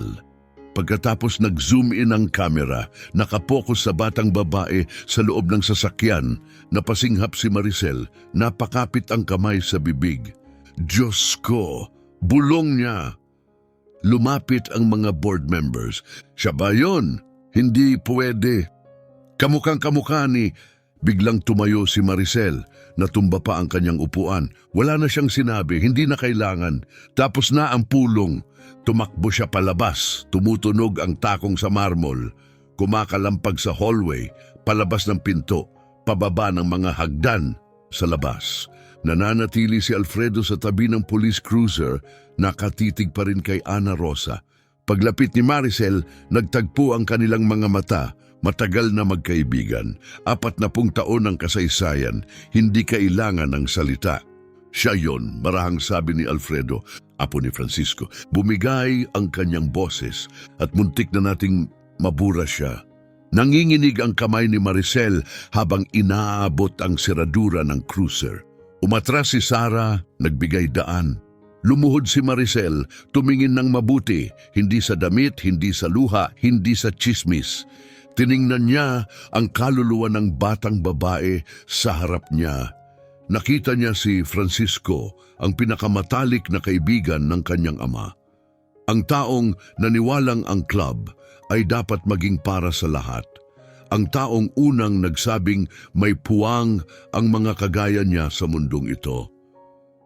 Pagkatapos nag-zoom in ang kamera, nakapokus sa batang babae sa loob ng sasakyan, napasinghap si Maricel, napakapit ang kamay sa bibig. Diyos ko, bulong niya. Lumapit ang mga board members. Siya ba yun? Hindi pwede. Kamukhang kamukha ni... Biglang tumayo si Maricel, natumba pa ang kanyang upuan. Wala na siyang sinabi, hindi na kailangan. Tapos na ang pulong. Tumakbo siya palabas, tumutunog ang takong sa marmol. Kumakalampag sa hallway, palabas ng pinto, pababa ng mga hagdan sa labas. Nananatili si Alfredo sa tabi ng police cruiser, nakatitig pa rin kay Ana Rosa. Paglapit ni Maricel, nagtagpo ang kanilang mga mata. Matagal na magkaibigan, 40 taon ang kasaysayan, hindi kailangan ng salita. Siya yon, marahang sabi ni Alfredo. apo ni Francisco. Bumigay ang kanyang boses at muntik na nating mabura siya. Nanginginig ang kamay ni Maricel habang inaabot ang seradura ng cruiser. Umatras si Sarah, nagbigay daan. Lumuhod si Maricel, tumingin ng mabuti, hindi sa damit, hindi sa luha, hindi sa tsismis. Tiningnan niya ang kaluluwa ng batang babae sa harap niya. Nakita niya si Francisco, ang pinakamatalik na kaibigan ng kanyang ama. Ang taong naniwalang ang club ay dapat maging para sa lahat. Ang taong unang nagsabing may puwang ang mga kagaya niya sa mundong ito.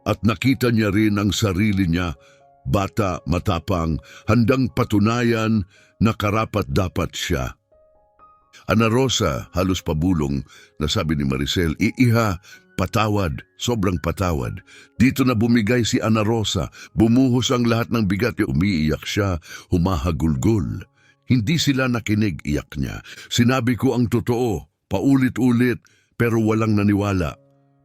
At nakita niya rin ang sarili niya, bata, matapang, handang patunayan na karapat-dapat siya. Ana Rosa, halos pabulong, nasabi ni Maricel, "Iiha, patawad, sobrang patawad." Dito na bumigay si Ana Rosa, bumuhos ang lahat ng bigat, umiiyak siya, humahagulgol. Hindi sila nakinig, iyak niya. "Sinabi ko ang totoo, paulit-ulit, pero walang naniwala."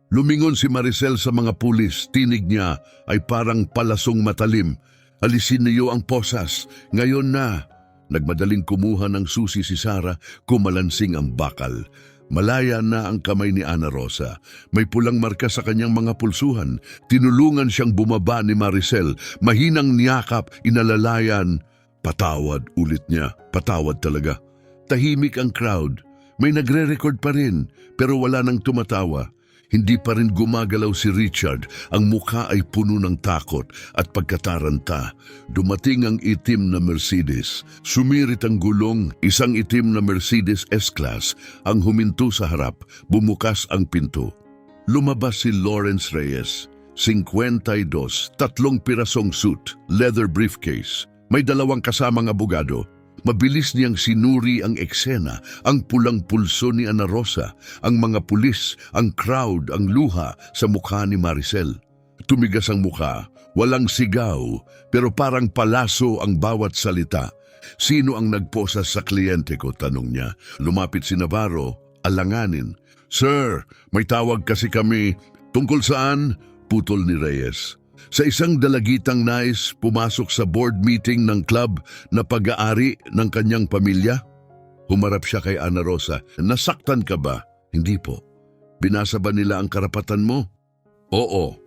Lumingon si Maricel sa mga pulis, tinig niya ay parang palasong matalim. "Alisin niyo ang posas, ngayon na." Nagmadaling kumuha ng susi si Sarah, kumalansing ang bakal. Malaya na ang kamay ni Ana Rosa. May pulang marka sa kanyang mga pulsuhan. Tinulungan siyang bumaba ni Maricel. Mahinang niyakap, inalalayan. "Patawad," ulit niya. Patawad talaga. Tahimik ang crowd. May nagre-record pa rin, pero wala nang tumatawa. Hindi pa rin gumagalaw si Richard. Ang mukha ay puno ng takot at pagkataranta. Dumating ang itim na Mercedes. Sumirit ang gulong, isang itim na Mercedes S-Class ang huminto sa harap. Bumukas ang pinto. Lumabas si Lawrence Reyes. 52, 3 pirasong suit, leather briefcase. May 2 kasamang abogado. Mabilis niyang sinuri ang eksena, ang pulang pulso ni Ana Rosa, ang mga pulis, ang crowd, ang luha sa mukha ni Maricel. Tumigas ang mukha, walang sigaw, pero parang palaso ang bawat salita. "Sino ang nagposa sa kliyente ko?" tanong niya. Lumapit si Navarro, alanganin. "Sir, may tawag kasi kami." "Tungkol saan?" putol ni Reyes. Sa isang dalagitang nais pumasok sa board meeting ng club na pag-aari ng kanyang pamilya. Humarap siya kay Ana Rosa. "Nasaktan ka ba?" "Hindi po." "Binasa ba nila ang karapatan mo?" "Oo."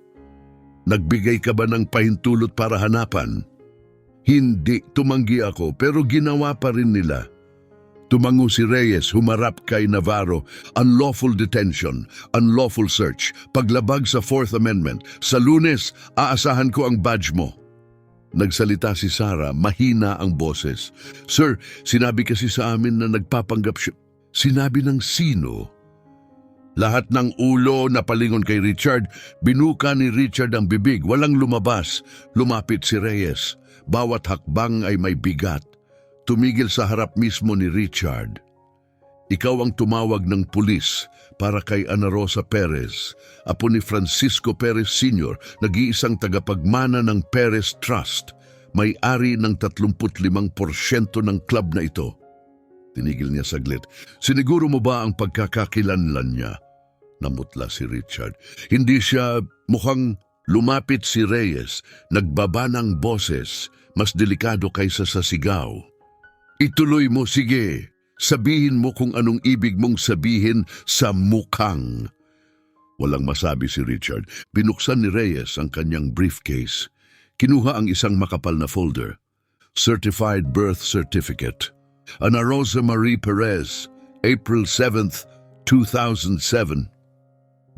"Nagbigay ka ba ng pahintulot para hanapan?" "Hindi." Tumanggi ako, pero ginawa pa rin nila. Tumango si Reyes, humarap kay Navarro. "Unlawful detention, unlawful search, paglabag sa 4th Amendment. Sa Lunes, aasahan ko ang badge mo." Nagsalita si Sarah, mahina ang boses. "Sir, sinabi kasi sa amin na nagpapanggap siya." "Sinabi ng sino?" Lahat ng ulo na palingon kay Richard. Binuka ni Richard ang bibig, walang lumabas. Lumapit si Reyes. Bawat hakbang ay may bigat. Tumigil sa harap mismo ni Richard. "Ikaw ang tumawag ng pulis para kay Ana Rosa Perez, apo ni Francisco Perez Sr., nag-iisang tagapagmana ng Perez Trust, may-ari ng 35% ng club na ito." Tinigil niya saglit. "Siniguro mo ba ang pagkakakilanlan niya?" Namutla si Richard. "Hindi siya mukhang..." Lumapit si Reyes, nagbaba ng boses, mas delikado kaysa sa sigaw. "Ituloy mo, sige. Sabihin mo kung anong ibig mong sabihin sa mukhang." Walang masabi si Richard. Binuksan ni Reyes ang kanyang briefcase. Kinuha ang isang makapal na folder. Certified Birth Certificate. Ana Rosa Marie Perez, April 7th, 2007.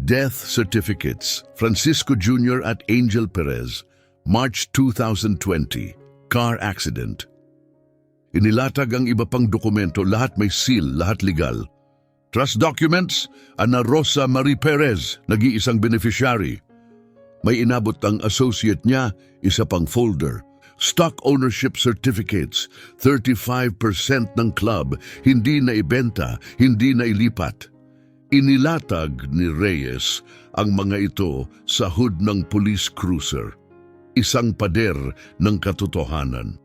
Death Certificates. Francisco Jr. at Angel Perez, March 2020. Car accident. Inilatag ang iba pang dokumento, lahat may seal, lahat legal. Trust documents, Ana Rosa Marie Perez, nag-iisang beneficiary. May inabot ang associate niya, isa pang folder. Stock ownership certificates, 35% ng club, hindi na ibenta, hindi na ilipat. Inilatag ni Reyes ang mga ito sa hood ng police cruiser, isang pader ng katotohanan.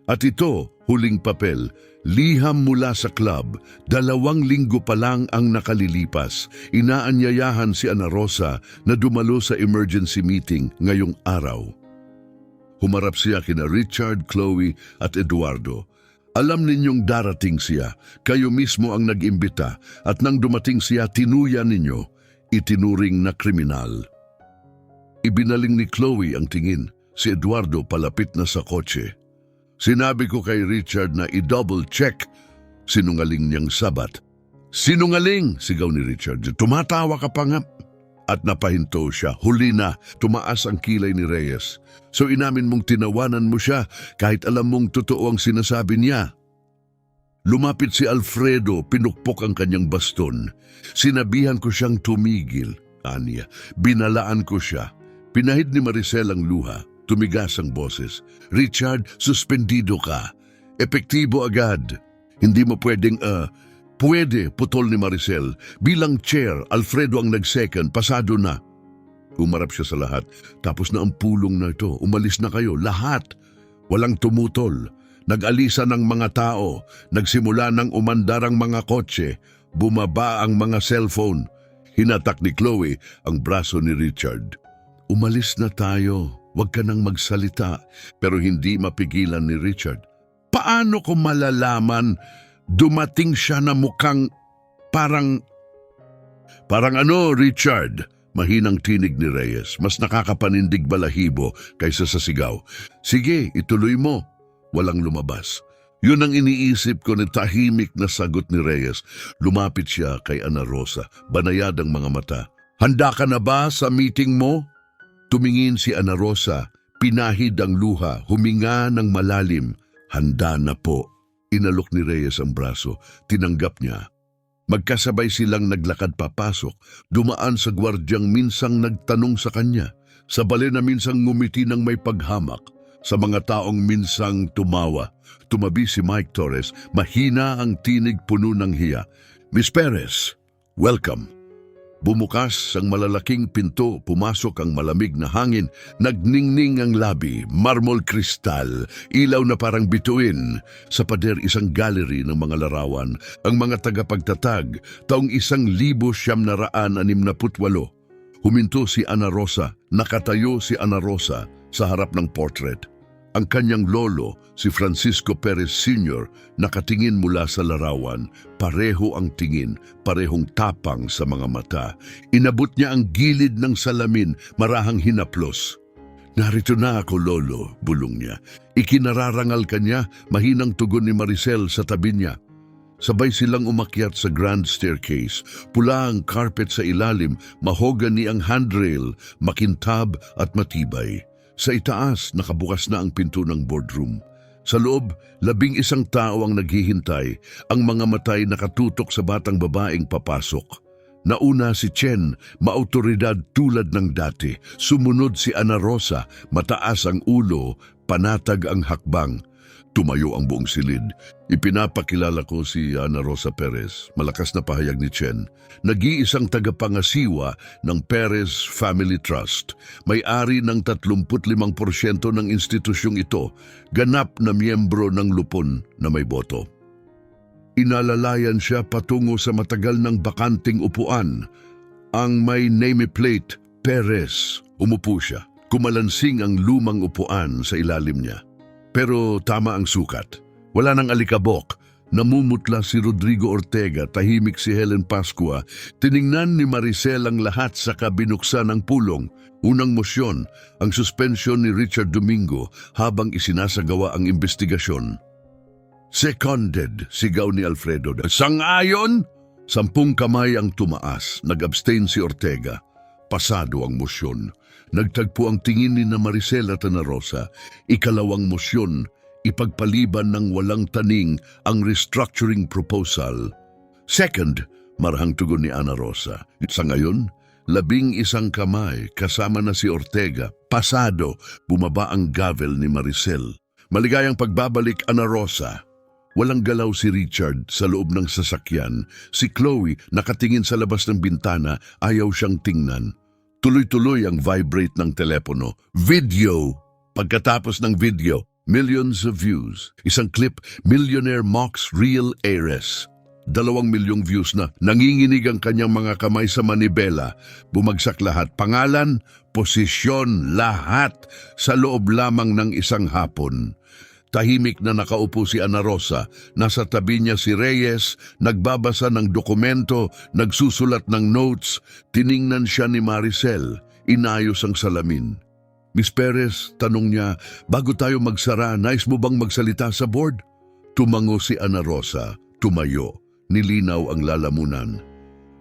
At ito, huling papel, liham mula sa club, 2 linggo pa lang ang nakalilipas. Inaanyayahan si Ana Rosa na dumalo sa emergency meeting ngayong araw. Humarap siya kina Richard, Chloe at Eduardo. Alam ninyong darating siya, kayo mismo ang nag-imbita at nang dumating siya tinuya ninyo, itinuring na kriminal. Ibinaling ni Chloe ang tingin, si Eduardo palapit na sa kotse. Sinabi ko kay Richard na i-double check, sinungaling niyang sabat. Sinungaling, sigaw ni Richard, tumatawa ka pa nga. At napahinto siya, huli na, tumaas ang kilay ni Reyes. So inamin mong tinawanan mo siya kahit alam mong totoo ang sinasabi niya. Lumapit si Alfredo, pinukpok ang kanyang baston. Sinabihan ko siyang tumigil, aniya. Binalaan ko siya. Pinahid ni Maricel ang luha. Tumigas ang boses. Richard, suspendido ka. Epektibo agad. Hindi mo pwedeng, Pwede, putol ni Maricel. Bilang chair, Alfredo ang nag-second, pasado na. Umarap siya sa lahat. Tapos na ang pulong na ito. Umalis na kayo, lahat. Walang tumutol. Nag-alisa ng mga tao. Nagsimula ng umandar ang mga kotse. Bumaba ang mga cellphone. Hinatak ni Chloe ang braso ni Richard. Umalis na tayo. Huwag ka nang magsalita. Pero hindi mapigilan ni Richard. Paano ko malalaman dumating siya na mukhang parang ano, Richard? Mahinang tinig ni Reyes. Mas nakakapanindig balahibo kaysa sa sigaw. Sige, ituloy mo. Walang lumabas. Yun ang iniisip ko ni tahimik na sagot ni Reyes. Lumapit siya kay Ana Rosa. Banayad ang mga mata. Handa ka na ba sa meeting mo? Tumingin si Ana Rosa. Pinahid ang luha. Huminga ng malalim. Handa na po. Inalok ni Reyes ang braso. Tinanggap niya. Magkasabay silang naglakad papasok. Dumaan sa gwardyang minsang nagtanong sa kanya. Sa bale na minsang ngumiti ng may paghamak. Sa mga taong minsang tumawa. Tumabi si Mike Torres. Mahina ang tinig, puno ng hiya. Miss Perez, welcome. Bumukas ang malalaking pinto, pumasok ang malamig na hangin, nagningning ang labi, marmol kristal, ilaw na parang bituin. Sa pader isang gallery ng mga larawan, ang mga tagapagtatag, taong 1968. Huminto si Ana Rosa, nakatayo si Ana Rosa sa harap ng portrait. Ang kanyang lolo, si Francisco Perez Sr., nakatingin mula sa larawan. Pareho ang tingin, parehong tapang sa mga mata. Inabot niya ang gilid ng salamin, marahang hinaplos. Narito na ako, lolo, bulong niya. Ikinararangal kanya, mahinang tugon ni Maricel sa tabi niya. Sabay silang umakyat sa grand staircase. Pula ang carpet sa ilalim, mahogany ang handrail, makintab at matibay. Sa itaas, nakabukas na ang pinto ng boardroom. Sa loob, 11 tao ang naghihintay, ang mga matay nakatutok sa batang babaeng papasok. Nauna si Chen, maautoridad tulad ng dati. Sumunod si Ana Rosa, mataas ang ulo, panatag ang hakbang. Tumayo ang buong silid. Ipinapakilala ko si Ana Rosa Perez, malakas na pahayag ni Chen. Nag-iisang tagapangasiwa ng Perez Family Trust. May-ari ng 35% ng institusyong ito, ganap na miyembro ng lupon na may boto. Inalalayan siya patungo sa matagal ng bakanting upuan. Ang may nameplate, Perez. Umupo siya. Kumalansing ang lumang upuan sa ilalim niya. Pero tama ang sukat. Wala nang alikabok. Namumutla si Rodrigo Ortega, tahimik si Helen Pascua. Tiningnan ni Maricel ang lahat sa kabinuksan ng pulong. Unang mosyon, ang suspensyon ni Richard Domingo habang isinasagawa ang investigasyon. Seconded, sigaw ni Alfredo. Sang-ayon? 10 kamay ang tumaas. Nag-abstain si Ortega. Pasado ang mosyon. Nagtagpo ang tingin ni Maricel at Ana Rosa. Ikalawang mosyon, ipagpaliban ng walang taning ang restructuring proposal. Second, marahang tugon ni Ana Rosa. Sa ngayon, 11 kamay kasama na si Ortega. Pasado, bumaba ang gavel ni Maricel. Maligayang pagbabalik, Ana Rosa. Walang galaw si Richard sa loob ng sasakyan. Si Chloe nakatingin sa labas ng bintana, ayaw siyang tingnan. Tuloy-tuloy ang vibrate ng telepono. Video! Pagkatapos ng video, millions of views. Isang clip, millionaire mocks real heiress. 2 milyong views na. Nanginginig ang kanyang mga kamay sa manibela. Bumagsak lahat. Pangalan, posisyon, lahat sa loob lamang ng isang hapon. Tahimik na nakaupo si Ana Rosa. Nasa tabi niya si Reyes, nagbabasa ng dokumento, nagsusulat ng notes. Tiningnan siya ni Maricel. Inayos ang salamin. Miss Perez, tanong niya, bago tayo magsara, nais mo bang magsalita sa board? Tumango si Ana Rosa. Tumayo. Nilinaw ang lalamunan.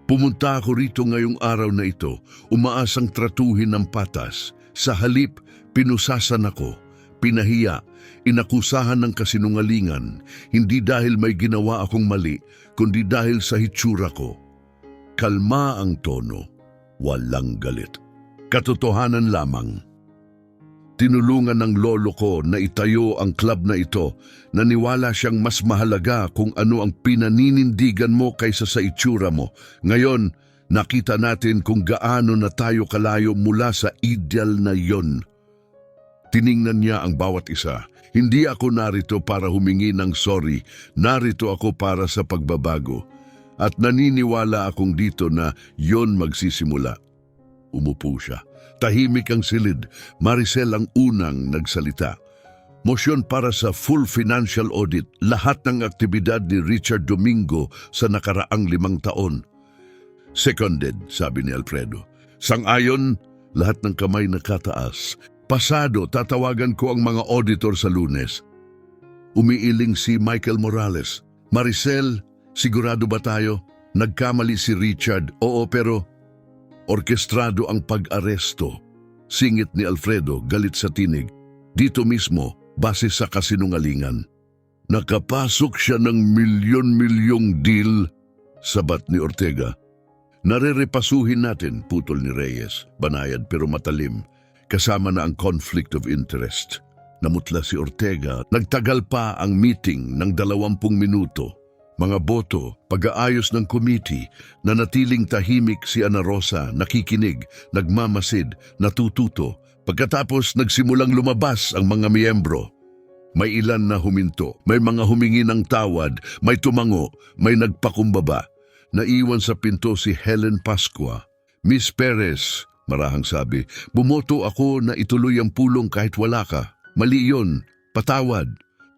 Pumunta ako rito ngayong araw na ito, umaasang tratuhin ng patas. Sa halip, pinusasan ako, pinahiya, inakusahan ng kasinungalingan, hindi dahil may ginawa akong mali, kundi dahil sa hitsura ko. Kalma ang tono, walang galit. Katotohanan lamang. Tinulungan ng lolo ko na itayo ang club na ito. Naniwala siyang mas mahalaga kung ano ang pinaninindigan mo kaysa sa itsura mo. Ngayon, nakita natin kung gaano na tayo kalayo mula sa ideal na yon. Tiningnan niya ang bawat isa. Hindi ako narito para humingi ng sorry. Narito ako para sa pagbabago. At naniniwala akong dito na yon magsisimula. Umupo siya. Tahimik ang silid. Maricel ang unang nagsalita. Motion para sa full financial audit. Lahat ng aktibidad ni Richard Domingo sa nakaraang 5 taon. Seconded, sabi ni Alfredo. Sang-ayon, lahat ng kamay nakataas. Pasado, tatawagan ko ang mga auditor sa Lunes. Umiiling si Michael Morales. Maricel, sigurado ba tayo? Nagkamali si Richard. Oo, pero orkestrado ang pag-aresto. Singit ni Alfredo, galit sa tinig. Dito mismo, base sa kasinungalingan. Nakapasok siya ng milyon-milyong deal, sabat ni Ortega. Narerepasuhin natin, putol ni Reyes. Banayad pero matalim. Kasama na ang conflict of interest. Namutla si Ortega. Nagtagal pa ang meeting ng 20 minuto. Mga boto, pag-aayos ng committee, nanatiling tahimik si Ana Rosa, nakikinig, nagmamasid, natututo. Pagkatapos nagsimulang lumabas ang mga miyembro. May ilan na huminto, may mga humingi ng tawad, may tumango, may nagpakumbaba. Naiwan sa pinto si Helen Pascua. Miss Perez, marahang sabi, bumoto ako na ituloy ang pulong kahit wala ka. Mali yun, patawad.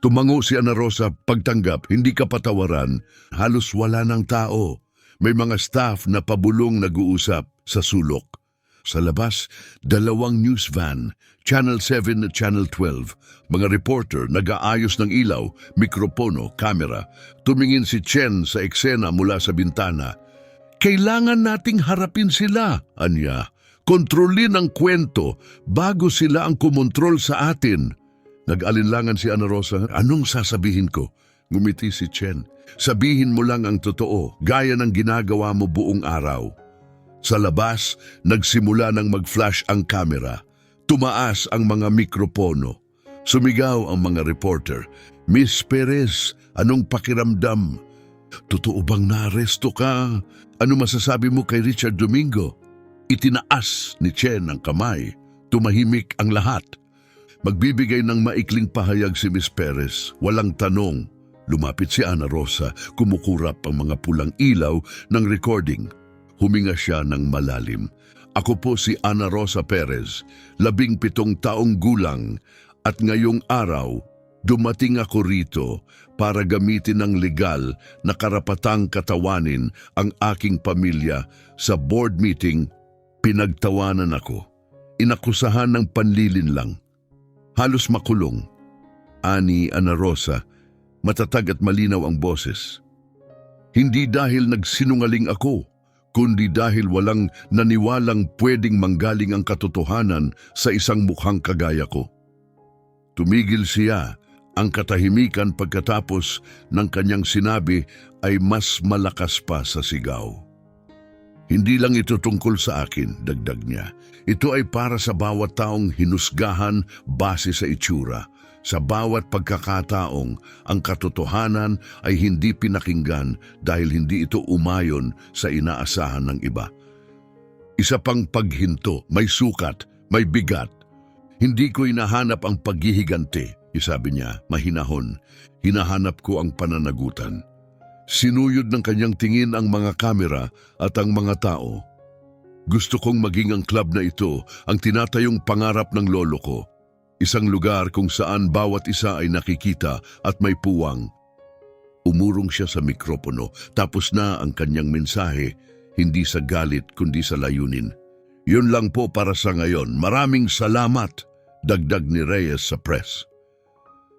Tumango si Ana Rosa, pagtanggap, hindi ka patawaran. Halos wala ng tao. May mga staff na pabulong nag-uusap sa sulok. Sa labas, 2 news van, Channel 7 at Channel 12. Mga reporter nag-aayos ng ilaw, mikropono, kamera. Tumingin si Chen sa eksena mula sa bintana. Kailangan nating harapin sila, anya. Kontrolin ang kwento bago sila ang kumontrol sa atin. Nag-alinlangan si Ana Rosa. Anong sasabihin ko? Ngumiti si Chen. Sabihin mo lang ang totoo, gaya ng ginagawa mo buong araw. Sa labas, nagsimula ng mag-flash ang kamera. Tumaas ang mga mikropono. Sumigaw ang mga reporter. Miss Perez, anong pakiramdam? Totoo bang naaresto ka? Ano masasabi mo kay Richard Domingo? Itinaas ni Chen ang kamay. Tumahimik ang lahat. Magbibigay ng maikling pahayag si Miss Perez. Walang tanong. Lumapit si Ana Rosa. Kumukurap ang mga pulang ilaw ng recording. Huminga siya ng malalim. Ako po si Ana Rosa Perez, 17 taong gulang. At ngayong araw, dumating ako rito para gamitin ng legal na karapatang katawanin ang aking pamilya. Sa board meeting, pinagtawanan ako. Inakusahan ng panlilin lang. Halos makulong. Ani Ana Rosa, matatag at malinaw ang boses. Hindi dahil nagsinungaling ako, kundi dahil walang naniwalang pwedeng manggaling ang katotohanan sa isang mukhang kagaya ko. Tumigil siya. Ang katahimikan pagkatapos ng kanyang sinabi ay mas malakas pa sa sigaw. Hindi lang ito tungkol sa akin, dagdag niya. Ito ay para sa bawat taong hinusgahan base sa itsura. Sa bawat pagkakataong ang katotohanan ay hindi pinakinggan dahil hindi ito umayon sa inaasahan ng iba. Isa pang paghinto, may sukat, may bigat. Hindi ko hinahanap ang paghihiganti, isabi niya, mahinahon. Hinahanap ko ang pananagutan. Sinuyod ng kanyang tingin ang mga kamera at ang mga tao. Gusto kong maging ang club na ito ang tinatayong pangarap ng lolo ko. Isang lugar kung saan bawat isa ay nakikita at may puwang. Umurong siya sa mikropono, tapos na ang kanyang mensahe, hindi sa galit kundi sa layunin. Yun lang po para sa ngayon. Maraming salamat, dagdag ni Reyes sa press.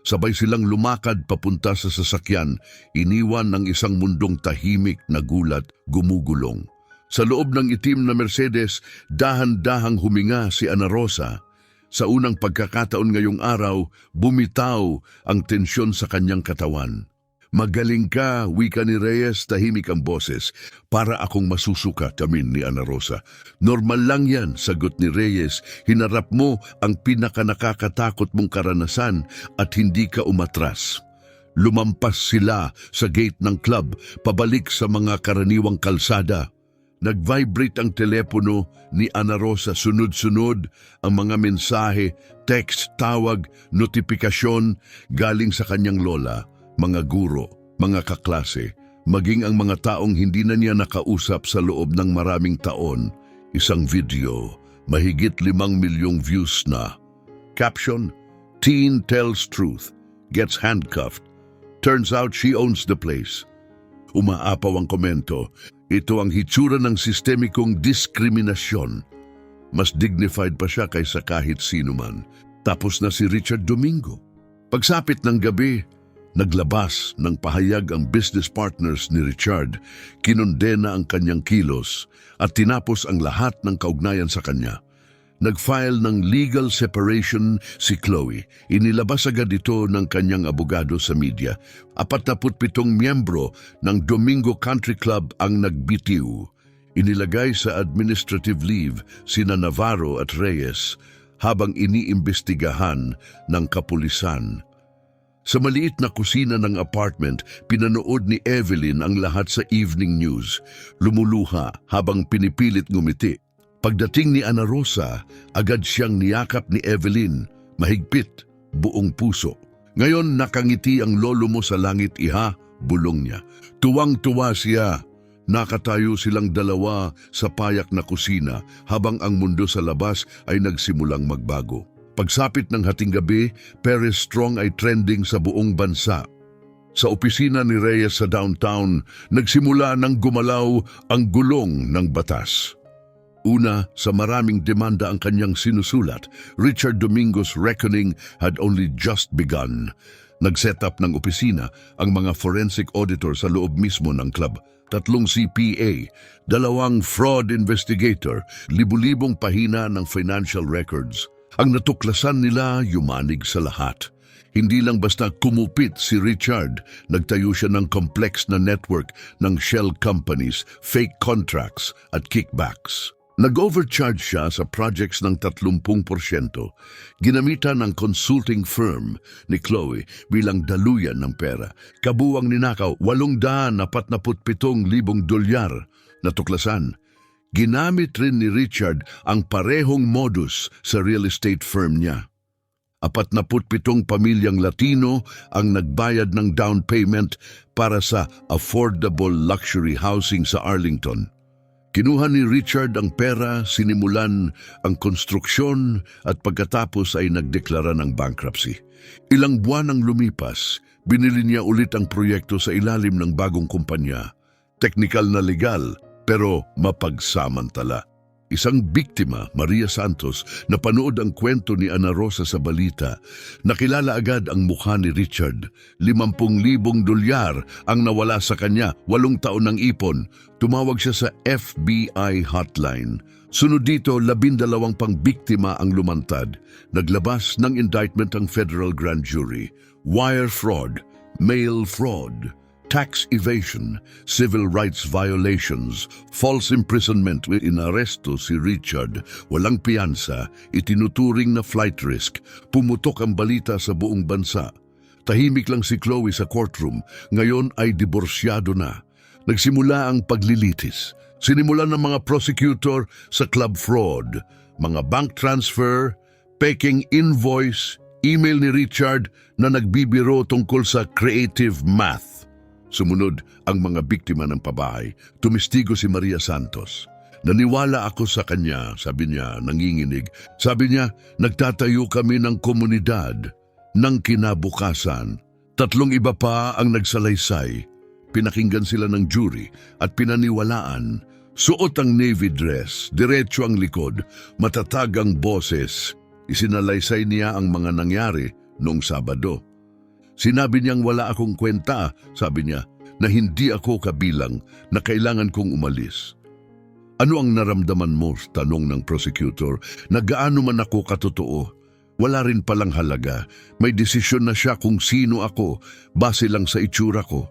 Sabay silang lumakad papunta sa sasakyan, iniwan ng isang mundong tahimik na gulat, gumugulong. Sa loob ng itim na Mercedes, dahan-dahang huminga si Ana Rosa. Sa unang pagkakataon ngayong araw, bumitaw ang tensyon sa kanyang katawan. Magaling ka, wika ni Reyes, tahimik ang boses. Para akong masusuka, tamin ni Ana Rosa. Normal lang yan, sagot ni Reyes. Hinarap mo ang pinakanakakatakot mong karanasan at hindi ka umatras. Lumampas sila sa gate ng club, pabalik sa mga karaniwang kalsada. Nag-vibrate ang telepono ni Ana Rosa, sunod-sunod ang mga mensahe, text, tawag, notifikasyon galing sa kanyang lola, mga guro, mga kaklase, maging ang mga taong hindi na niya nakausap sa loob ng maraming taon. Isang video, mahigit 5 milyong views na. Caption, "Teen tells truth, gets handcuffed. Turns out she owns the place." Umaapaw ang komento. Ito ang hitsura ng sistemikong diskriminasyon. Mas dignified pa siya kaysa kahit sino man. Tapos na si Richard Domingo. Pagsapit ng gabi, naglabas ng pahayag ang business partners ni Richard, kinondena ang kanyang kilos at tinapos ang lahat ng kaugnayan sa kanya. Nag-file ng legal separation si Chloe. Inilabas agad ito ng kanyang abogado sa media. 47 miyembro ng Domingo Country Club ang nagbitiw. Inilagay sa administrative leave sina Navarro at Reyes habang iniimbestigahan ng kapulisan. Sa maliit na kusina ng apartment, pinanood ni Evelyn ang lahat sa evening news. Lumuluha habang pinipilit ngumiti. Pagdating ni Ana Rosa, agad siyang niyakap ni Evelyn, mahigpit, buong puso. Ngayon nakangiti ang lolo mo sa langit, iha, bulong niya. Tuwang-tuwa siya. Nakatayo silang dalawa sa payak na kusina habang ang mundo sa labas ay nagsimulang magbago. Pagsapit ng hating gabi, Perez Strong ay trending sa buong bansa. Sa opisina ni Reyes sa downtown, nagsimula ng gumalaw ang gulong ng batas. Una, sa maraming demanda ang kanyang sinusulat, Richard Domingo's reckoning had only just begun. Nag-set up ng opisina ang mga forensic auditor sa loob mismo ng club. 3 CPA, 2 fraud investigator, libu-libong pahina ng financial records. Ang natuklasan nila yumanig sa lahat. Hindi lang basta kumupit si Richard, nagtayo siya ng complex na network ng shell companies, fake contracts at kickbacks. Nag-overcharge siya sa projects ng 30%. Ginamitan ng consulting firm ni Chloe bilang daluyan ng pera. Kabuwang ninakaw, 847,000 dolyar. Natuklasan. Ginamit rin ni Richard ang parehong modus sa real estate firm niya. 47 pamilyang Latino ang nagbayad ng down payment para sa affordable luxury housing sa Arlington. Kinuha ni Richard ang pera, sinimulan ang konstruksyon at pagkatapos ay nagdeklara ng bankruptcy. Ilang buwan ang lumipas, binili niya ulit ang proyekto sa ilalim ng bagong kumpanya. Teknikal na legal, pero mapagsamantala. Isang biktima, Maria Santos, napanood ang kwento ni Ana Rosa sa balita. Nakilala agad ang mukha ni Richard. 50,000 dolyar ang nawala sa kanya, 8 taon ng ipon. Tumawag siya sa FBI hotline. Sunod dito, 12 pang biktima ang lumantad. Naglabas ng indictment ang federal grand jury. Wire fraud, mail fraud, tax evasion, civil rights violations, false imprisonment. Inaresto si Richard, walang piyansa, itinuturing na flight risk. Pumutok ang balita sa buong bansa. Tahimik lang si Chloe sa courtroom, ngayon ay diborsyado na. Nagsimula ang paglilitis. Sinimulan ng mga prosecutor sa club fraud, mga bank transfer, peking invoice, email ni Richard na nagbibiro tungkol sa creative math. Sumunod ang mga biktima ng pabahay. Tumistigo si Maria Santos. Naniwala ako sa kanya, sabi niya, nanginginig. Sabi niya, nagtatayo kami ng komunidad ng kinabukasan. 3 iba pa ang nagsalaysay. Pinakinggan sila ng jury at pinaniwalaan. Suot ang navy dress, diretso ang likod, matatag ang boses. Isinalaysay niya ang mga nangyari noong Sabado. Sinabi niyang wala akong kwenta, sabi niya, na hindi ako kabilang, na kailangan kong umalis. Ano ang naramdaman mo? Tanong ng prosecutor. Na gaano man ako katotoo? Wala rin palang halaga. May desisyon na siya kung sino ako, base lang sa itsura ko.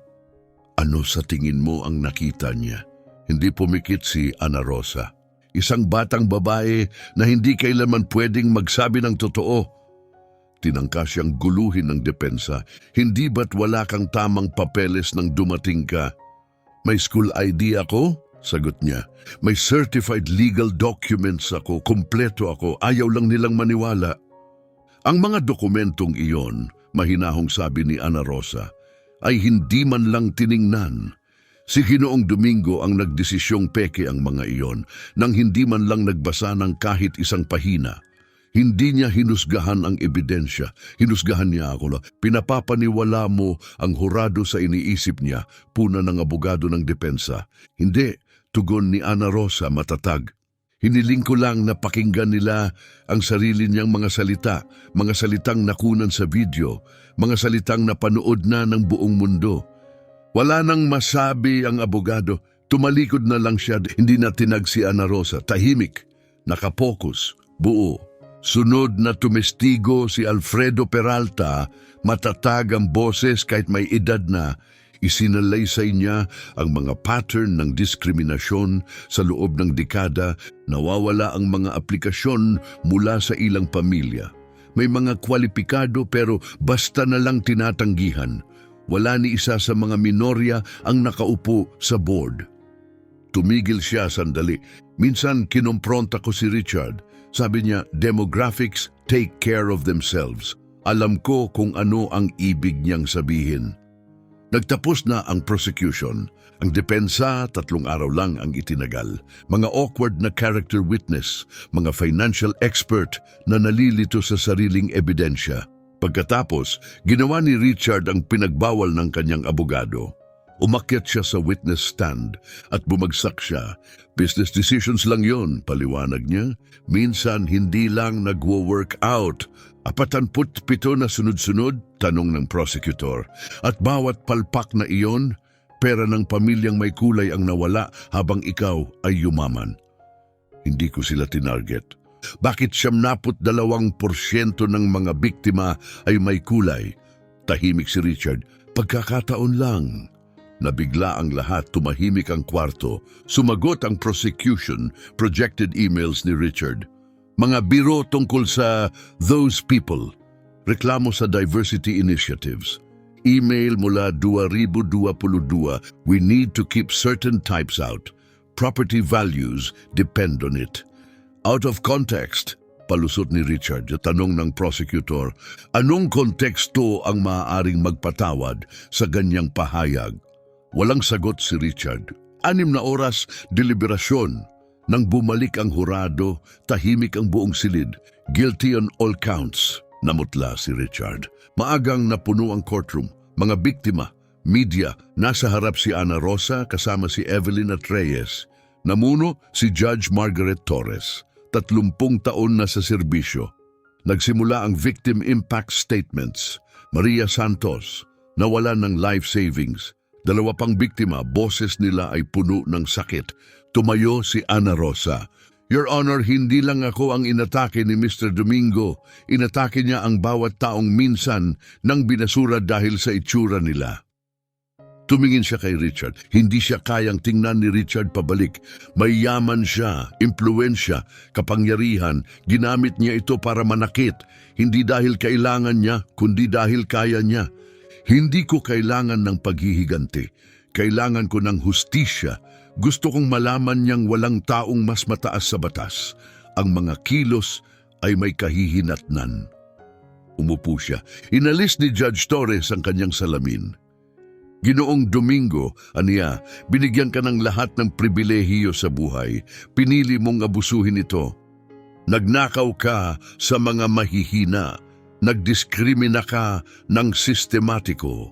Ano sa tingin mo ang nakita niya? Hindi pumikit si Ana Rosa. Isang batang babae na hindi kailanman pwedeng magsabi ng totoo. Tinangka siyang guluhin ng depensa. Hindi ba't wala kang tamang papeles nang dumating ka? May school ID ako? Sagot niya. May certified legal documents ako. Kompleto ako. Ayaw lang nilang maniwala. Ang mga dokumentong iyon, mahinahong sabi ni Ana Rosa, ay hindi man lang tiningnan. Si Ginoong Domingo ang nagdesisyong peke ang mga iyon nang hindi man lang nagbasa ng kahit isang pahina. Hindi niya hinusgahan ang ebidensya. Hinusgahan niya ako. Pinapapaniwala mo ang hurado sa iniisip niya, puna ng abogado ng depensa. Hindi, tugon ni Ana Rosa matatag. Hiniling ko lang na pakinggan nila ang sarili niyang mga salita, mga salitang nakunan sa video, mga salitang napanood na ng buong mundo. Wala nang masabi ang abogado. Tumalikod na lang siya. Hindi na tinag si Ana Rosa. Tahimik, nakapokus, buo. Sunod na tumestigo si Alfredo Peralta, matatag ang boses kahit may edad na. Isinalaysay niya ang mga pattern ng diskriminasyon sa loob ng dekada. Nawawala ang mga aplikasyon mula sa ilang pamilya. May mga kwalipikado pero basta na lang tinatanggihan. Wala ni isa sa mga minorya ang nakaupo sa board. Tumigil siya sandali. Minsan kinompronta ko si Richard. Sabi niya, demographics take care of themselves. Alam ko kung ano ang ibig niyang sabihin. Nagtapos na ang prosecution. Ang depensa, 3 araw lang ang itinagal. Mga awkward na character witness, mga financial expert na nalilito sa sariling ebidensya. Pagkatapos, ginawa ni Richard ang pinagbawal ng kanyang abogado. Umakyat siya sa witness stand at bumagsak siya. Business decisions lang yon, paliwanag niya. Minsan hindi lang nagwo-work out. 47 na sunod-sunod, tanong ng prosecutor. At bawat palpak na iyon, pera ng pamilyang may kulay ang nawala habang ikaw ay yumaman. Hindi ko sila tinarget. Bakit 72% ng mga biktima ay may kulay? Tahimik si Richard. Pagkakataon lang. Nabigla ang lahat, tumahimik ang kwarto. Sumagot ang prosecution, projected emails ni Richard. Mga biro tungkol sa those people. Reklamo sa diversity initiatives. Email mula 2022. We need to keep certain types out. Property values depend on it. Out of context, palusot ni Richard. Tanong ng prosecutor, anong konteksto ang maaaring magpatawad sa ganyang pahayag? Walang sagot si Richard. 6 na oras, deliberasyon. Nang bumalik ang hurado, tahimik ang buong silid. Guilty on all counts. Namutla si Richard. Maagang napuno ang courtroom. Mga biktima, media, nasa harap si Ana Rosa kasama si Evelyn at Reyes. Namuno si Judge Margaret Torres. 30 taon na sa serbisyo. Nagsimula ang victim impact statements. Maria Santos, nawala ng life savings. 2 pang biktima, boses nila ay puno ng sakit. Tumayo si Ana Rosa. Your Honor, hindi lang ako ang inatake ni Mr. Domingo. Inatake niya ang bawat taong minsan nang binasura dahil sa itsura nila. Tumingin siya kay Richard. Hindi siya kayang tingnan ni Richard pabalik. Mayaman siya, impluensya, kapangyarihan. Ginamit niya ito para manakit. Hindi dahil kailangan niya, kundi dahil kaya niya. Hindi ko kailangan ng paghihiganti. Kailangan ko ng hustisya. Gusto kong malaman niyang walang taong mas mataas sa batas. Ang mga kilos ay may kahihinatnan. Umupo siya. Inalis ni Judge Torres ang kanyang salamin. Ginoong Domingo, aniya, binigyan ka ng lahat ng pribilehiyo sa buhay. Pinili mong abusuhin ito. Nagnakaw ka sa mga mahihina. Nagdiskrimina ka ng sistematiko.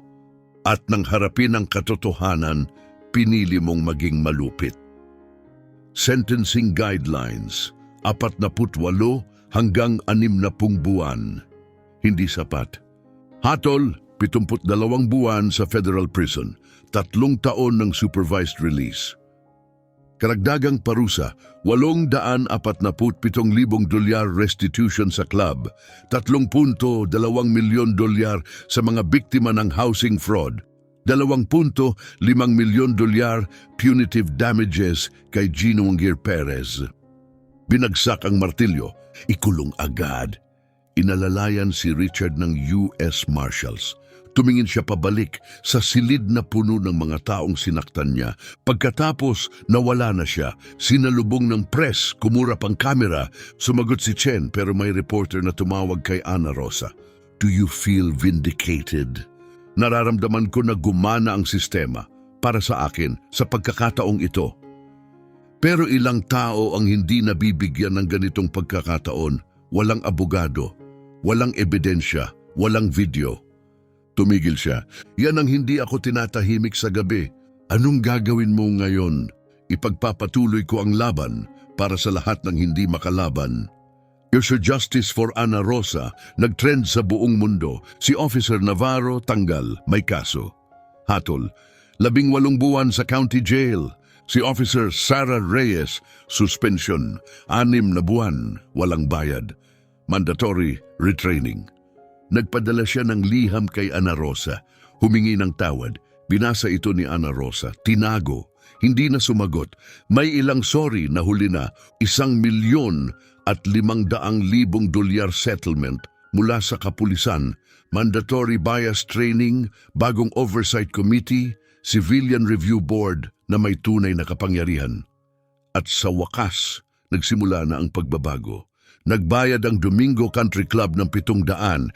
At nang harapin ang katotohanan, pinili mong maging malupit. Sentencing Guidelines, 48 hanggang 60 buwan. Hindi sapat. Hatol, 72 buwan sa federal prison, 3 taon ng supervised release. Karagdagang parusa, 847,000 dolyar restitution sa club, 3.2 milyon dolyar sa mga biktima ng housing fraud, 2.5 milyon dolyar punitive damages kay Gino Anguir Perez. Binagsak ang martilyo, ikulong agad. Inalalayan si Richard ng US Marshals. Tumingin siya pabalik sa silid na puno ng mga taong sinaktan niya. Pagkatapos, nawala na siya. Sinalubong ng press, kumurap ang kamera. Sumagot si Chen pero may reporter na tumawag kay Ana Rosa. Do you feel vindicated? Nararamdaman ko na gumana ang sistema para sa akin sa pagkakataong ito. Pero ilang tao ang hindi nabibigyan ng ganitong pagkakataon. Walang abogado, walang ebidensya, walang video. Tumigil siya. Yan ang hindi ako tinatahimik sa gabi. Anong gagawin mo ngayon? Ipagpapatuloy ko ang laban para sa lahat ng hindi makalaban. Your Justice for Ana Rosa, nagtrend sa buong mundo. Si Officer Navarro tanggal, may kaso. Hatol, 18 buwan sa county jail. Si Officer Sara Reyes, suspension. 6 na buwan, walang bayad. Mandatory retraining. Nagpadala siya ng liham kay Ana Rosa. Humingi ng tawad. Binasa ito ni Ana Rosa. Tinago. Hindi na sumagot. May ilang sorry na huli na. 1,500,000 dolyar settlement mula sa kapulisan. Mandatory bias training, bagong oversight committee, civilian review board na may tunay na kapangyarihan. At sa wakas, nagsimula na ang pagbabago. Nagbayad ang Domingo Country Club ng 750,000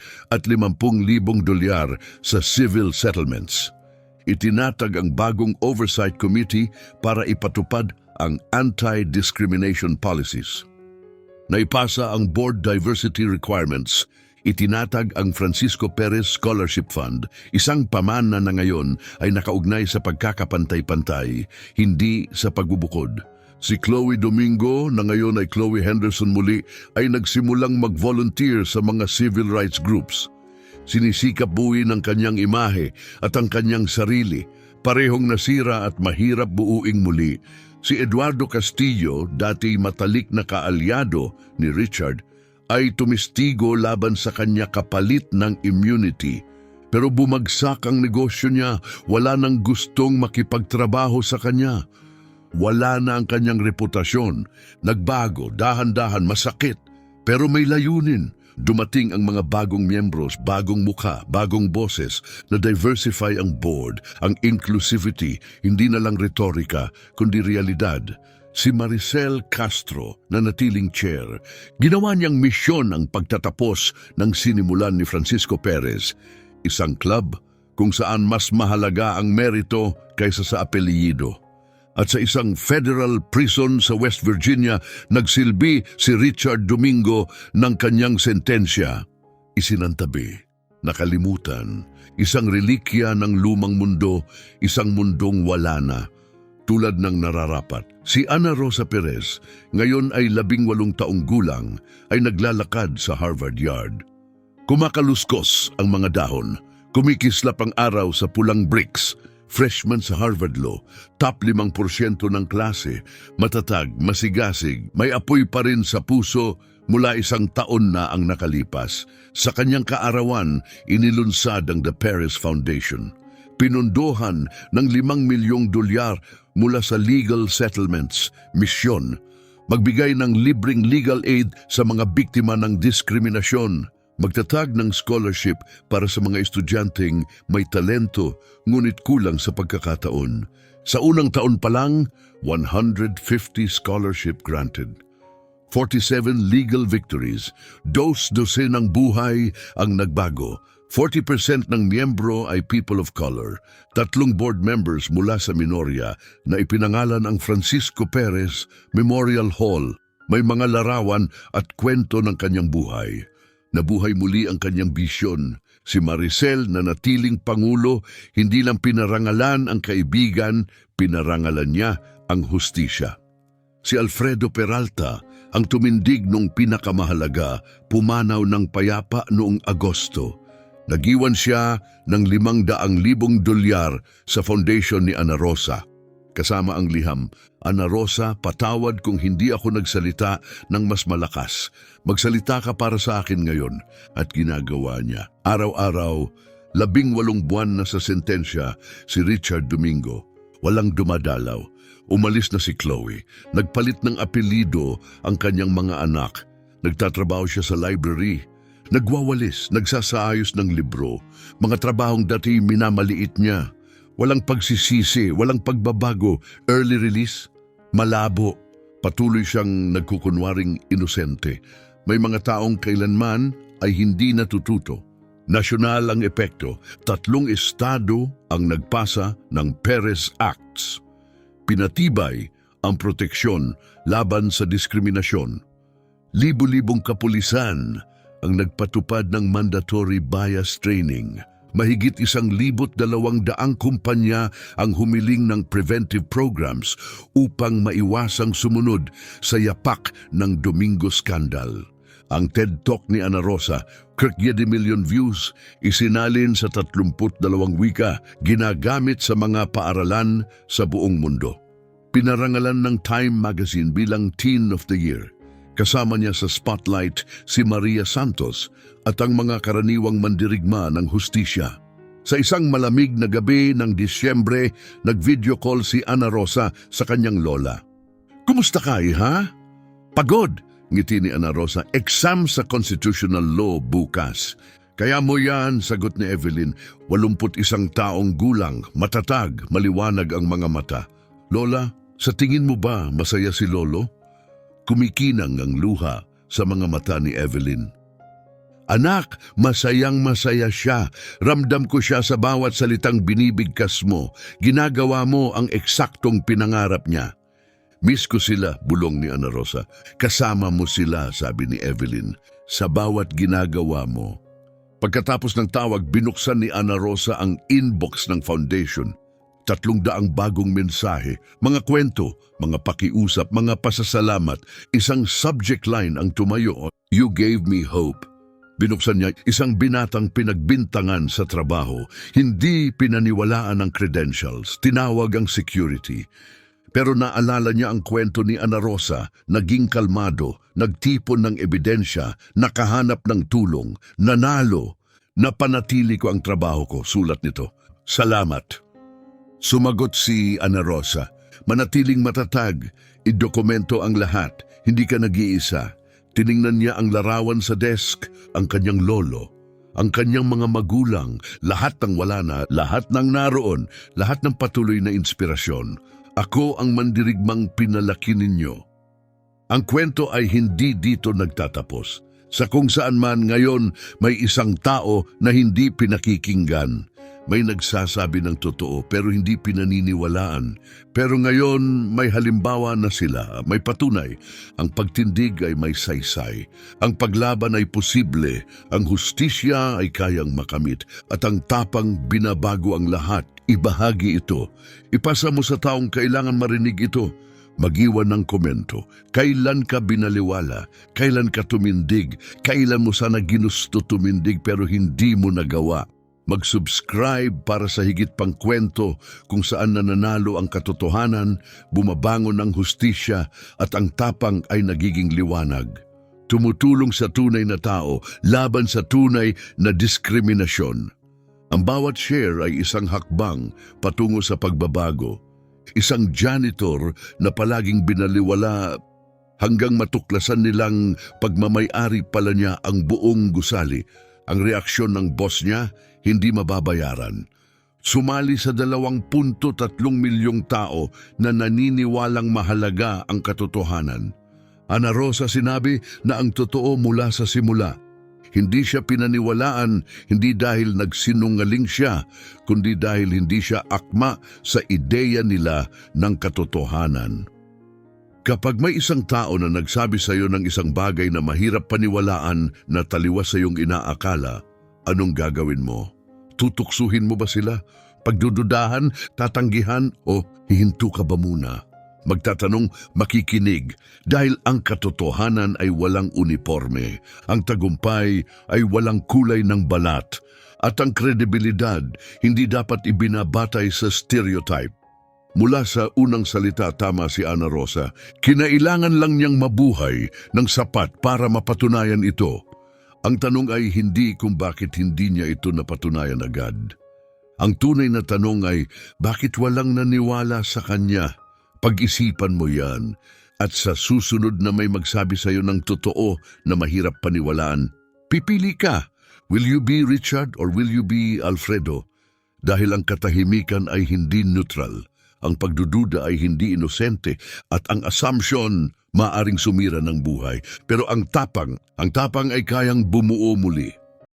dolyar sa civil settlements. Itinatag ang bagong oversight committee para ipatupad ang anti-discrimination policies. Naipasa ang board diversity requirements. Itinatag ang Francisco Perez Scholarship Fund, isang pamana na ngayon ay nakaugnay sa pagkakapantay-pantay, hindi sa pagbubukod. Si Chloe Domingo, na ngayon ay Chloe Henderson muli, ay nagsimulang mag-volunteer sa mga civil rights groups. Sinisikap buuin ang kanyang imahe at ang kanyang sarili, parehong nasira at mahirap buuing muli. Si Eduardo Castillo, dati matalik na kaalyado ni Richard, ay tumistigo laban sa kanya kapalit ng immunity. Pero bumagsak ang negosyo niya, wala nang gustong makipagtrabaho sa kanya. Wala na ang kanyang reputasyon. Nagbago, dahan-dahan, masakit. Pero may layunin. Dumating ang mga bagong miyembros, bagong mukha, bagong boses na diversify ang board, ang inclusivity, hindi na lang retorika, kundi realidad. Si Maricel Castro na natiling chair, ginawa niyang misyon ang pagtatapos ng sinimulan ni Francisco Perez. Isang club kung saan mas mahalaga ang merito kaysa sa apelyido. At sa isang federal prison sa West Virginia, nagsilbi si Richard Domingo ng kanyang sentensya. Isinantabi, nakalimutan, isang relikya ng lumang mundo, isang mundong wala na. Tulad ng nararapat, si Ana Rosa Perez, ngayon ay 18 taong gulang, ay naglalakad sa Harvard Yard. Kumakaluskos ang mga dahon, kumikislap ang araw sa pulang bricks. Freshman sa Harvard Law, top 5% ng klase, matatag, masigasig, may apoy pa rin sa puso mula 1 taon na ang nakalipas. Sa kanyang kaarawan, inilunsad ang The Perez Foundation. Pinundohan ng 5 milyong dolyar mula sa legal settlements, misyon, magbigay ng libreng legal aid sa mga biktima ng diskriminasyon, magtatag ng scholarship para sa mga estudyanteng may talento ngunit kulang sa pagkakataon. Sa unang taon pa lang, 150 scholarship granted. 47 legal victories, 12 ng buhay ang nagbago. 40% ng miyembro ay people of color. 3 board members mula sa Minoria na ipinangalan ang Francisco Perez Memorial Hall. May mga larawan at kwento ng kanyang buhay. Nabuhay muli ang kanyang bisyon. Si Maricel na natiling pangulo, hindi lang pinarangalan ang kaibigan, pinarangalan niya ang hustisya. Si Alfredo Peralta, ang tumindig nung pinakamahalaga, pumanaw ng payapa noong Agosto. Nagiwan siya ng 500,000 dolyar sa foundation ni Ana Rosa. Kasama ang liham, Ana Rosa, patawad kung hindi ako nagsalita ng mas malakas. Magsalita ka para sa akin ngayon. At ginagawa niya. Araw-araw, 18 buwan na sa sentensya si Richard Domingo. Walang dumadalaw. Umalis na si Chloe. Nagpalit ng apelido ang kanyang mga anak. Nagtatrabaho siya sa library. Nagwawalis, nagsasaayos ng libro. Mga trabahong dati minamaliit niya. Walang pagsisisi, walang pagbabago. Early release, malabo. Patuloy siyang nagkukunwaring inosente. May mga taong kailanman ay hindi natututo. Nasyonal ang epekto. 3 estado ang nagpasa ng Perez Acts. Pinatibay ang proteksyon laban sa diskriminasyon. Libo-libong kapulisan ang nagpatupad ng mandatory bias training. Mahigit 1,200 kumpanya ang humiling ng preventive programs upang maiwasang sumunod sa yapak ng Domingo Scandal. Ang TED Talk ni Ana Rosa, 30 million views, isinalin sa 32 wika, ginagamit sa mga paaralan sa buong mundo. Pinarangalan ng Time Magazine bilang Teen of the Year. Kasama niya sa spotlight si Maria Santos at ang mga karaniwang mandirigma ng hustisya. Sa isang malamig na gabi ng Disyembre, nag-video call si Ana Rosa sa kanyang lola. "Kumusta ka, ha? Pagod," ngiti ni Ana Rosa. "Exam sa constitutional law bukas." "Kaya mo yan," sagot ni Evelyn. 81 taong gulang, matatag, maliwanag ang mga mata. "Lola, sa tingin mo ba masaya si Lolo?" Kumikinang ang luha sa mga mata ni Evelyn. "Anak, masayang-masaya siya. Ramdam ko siya sa bawat salitang binibigkas mo. Ginagawa mo ang eksaktong pinangarap niya." "Miss ko sila," bulong ni Ana Rosa. "Kasama mo sila," sabi ni Evelyn, "sa bawat ginagawa mo." Pagkatapos ng tawag, binuksan ni Ana Rosa ang inbox ng foundation. 300 bagong mensahe, mga kwento, mga pakiusap, mga pasasalamat. Isang subject line ang tumayo, "You gave me hope." Binuksan niya, isang binatang pinagbintangan sa trabaho. Hindi pinaniwalaan ang credentials, tinawag ang security. Pero naalala niya ang kwento ni Ana Rosa, naging kalmado, nagtipon ng ebidensya, nakahanap ng tulong, nanalo. "Napanatili ko ang trabaho ko," sulat nito. "Salamat." Sumagot si Ana Rosa, "Manatiling matatag, idokumento ang lahat, hindi ka nag-iisa." Tiningnan niya ang larawan sa desk, ang kanyang lolo, ang kanyang mga magulang, lahat ng wala na, lahat ng naroon, lahat ng patuloy na inspirasyon. "Ako ang mandirigmang pinalaki ninyo." Ang kwento ay hindi dito nagtatapos. Sa kung saan man ngayon may isang tao na hindi pinakikinggan. May nagsasabi ng totoo pero hindi pinaniniwalaan. Pero ngayon may halimbawa na sila, may patunay. Ang pagtindig ay may saysay. Ang paglaban ay posible. Ang hustisya ay kayang makamit. At ang tapang binabago ang lahat. Ibahagi ito. Ipasa mo sa taong kailangan marinig ito. Mag-iwan ng komento. Kailan ka binaliwala? Kailan ka tumindig? Kailan mo sana ginusto tumindig pero hindi mo nagawa? Mag-subscribe para sa higit pang kwento kung saan nananalo ang katotohanan, bumabangon ang hustisya at ang tapang ay nagiging liwanag. Tumutulong sa tunay na tao laban sa tunay na diskriminasyon. Ang bawat share ay isang hakbang patungo sa pagbabago. Isang janitor na palaging binaliwala hanggang matuklasan nilang pagmamay-ari pala niya ang buong gusali. Ang reaksyon ng boss niya, hindi mababayaran. Sumali sa 2.3 milyong tao na naniniwalang mahalaga ang katotohanan. Ana Rosa, sinabi na ang totoo mula sa simula. Hindi siya pinaniwalaan, hindi dahil nagsinungaling siya, kundi dahil hindi siya akma sa ideya nila ng katotohanan. Kapag may isang tao na nagsabi sa iyo ng isang bagay na mahirap paniwalaan na taliwas sa iyong inaakala, anong gagawin mo? Tutuksuhin mo ba sila? Pagdududahan, tatanggihan o hihinto ka ba muna? Magtatanong, makikinig, dahil ang katotohanan ay walang uniforme, ang tagumpay ay walang kulay ng balat, at ang kredibilidad hindi dapat ibinabatay sa stereotype. Mula sa unang salita, tama si Ana Rosa, kinailangan lang niyang mabuhay ng sapat para mapatunayan ito. Ang tanong ay hindi kung bakit hindi niya ito napatunayan agad. Ang tunay na tanong ay, bakit walang naniwala sa kanya? Pag-isipan mo yan, at sa susunod na may magsabi sa iyo ng totoo na mahirap paniwalaan, pipili ka. Will you be Richard or will you be Alfredo? Dahil ang katahimikan ay hindi neutral, ang pagdududa ay hindi inosente, at ang assumption maaring sumira ng buhay. Pero ang tapang ay kayang bumuo muli.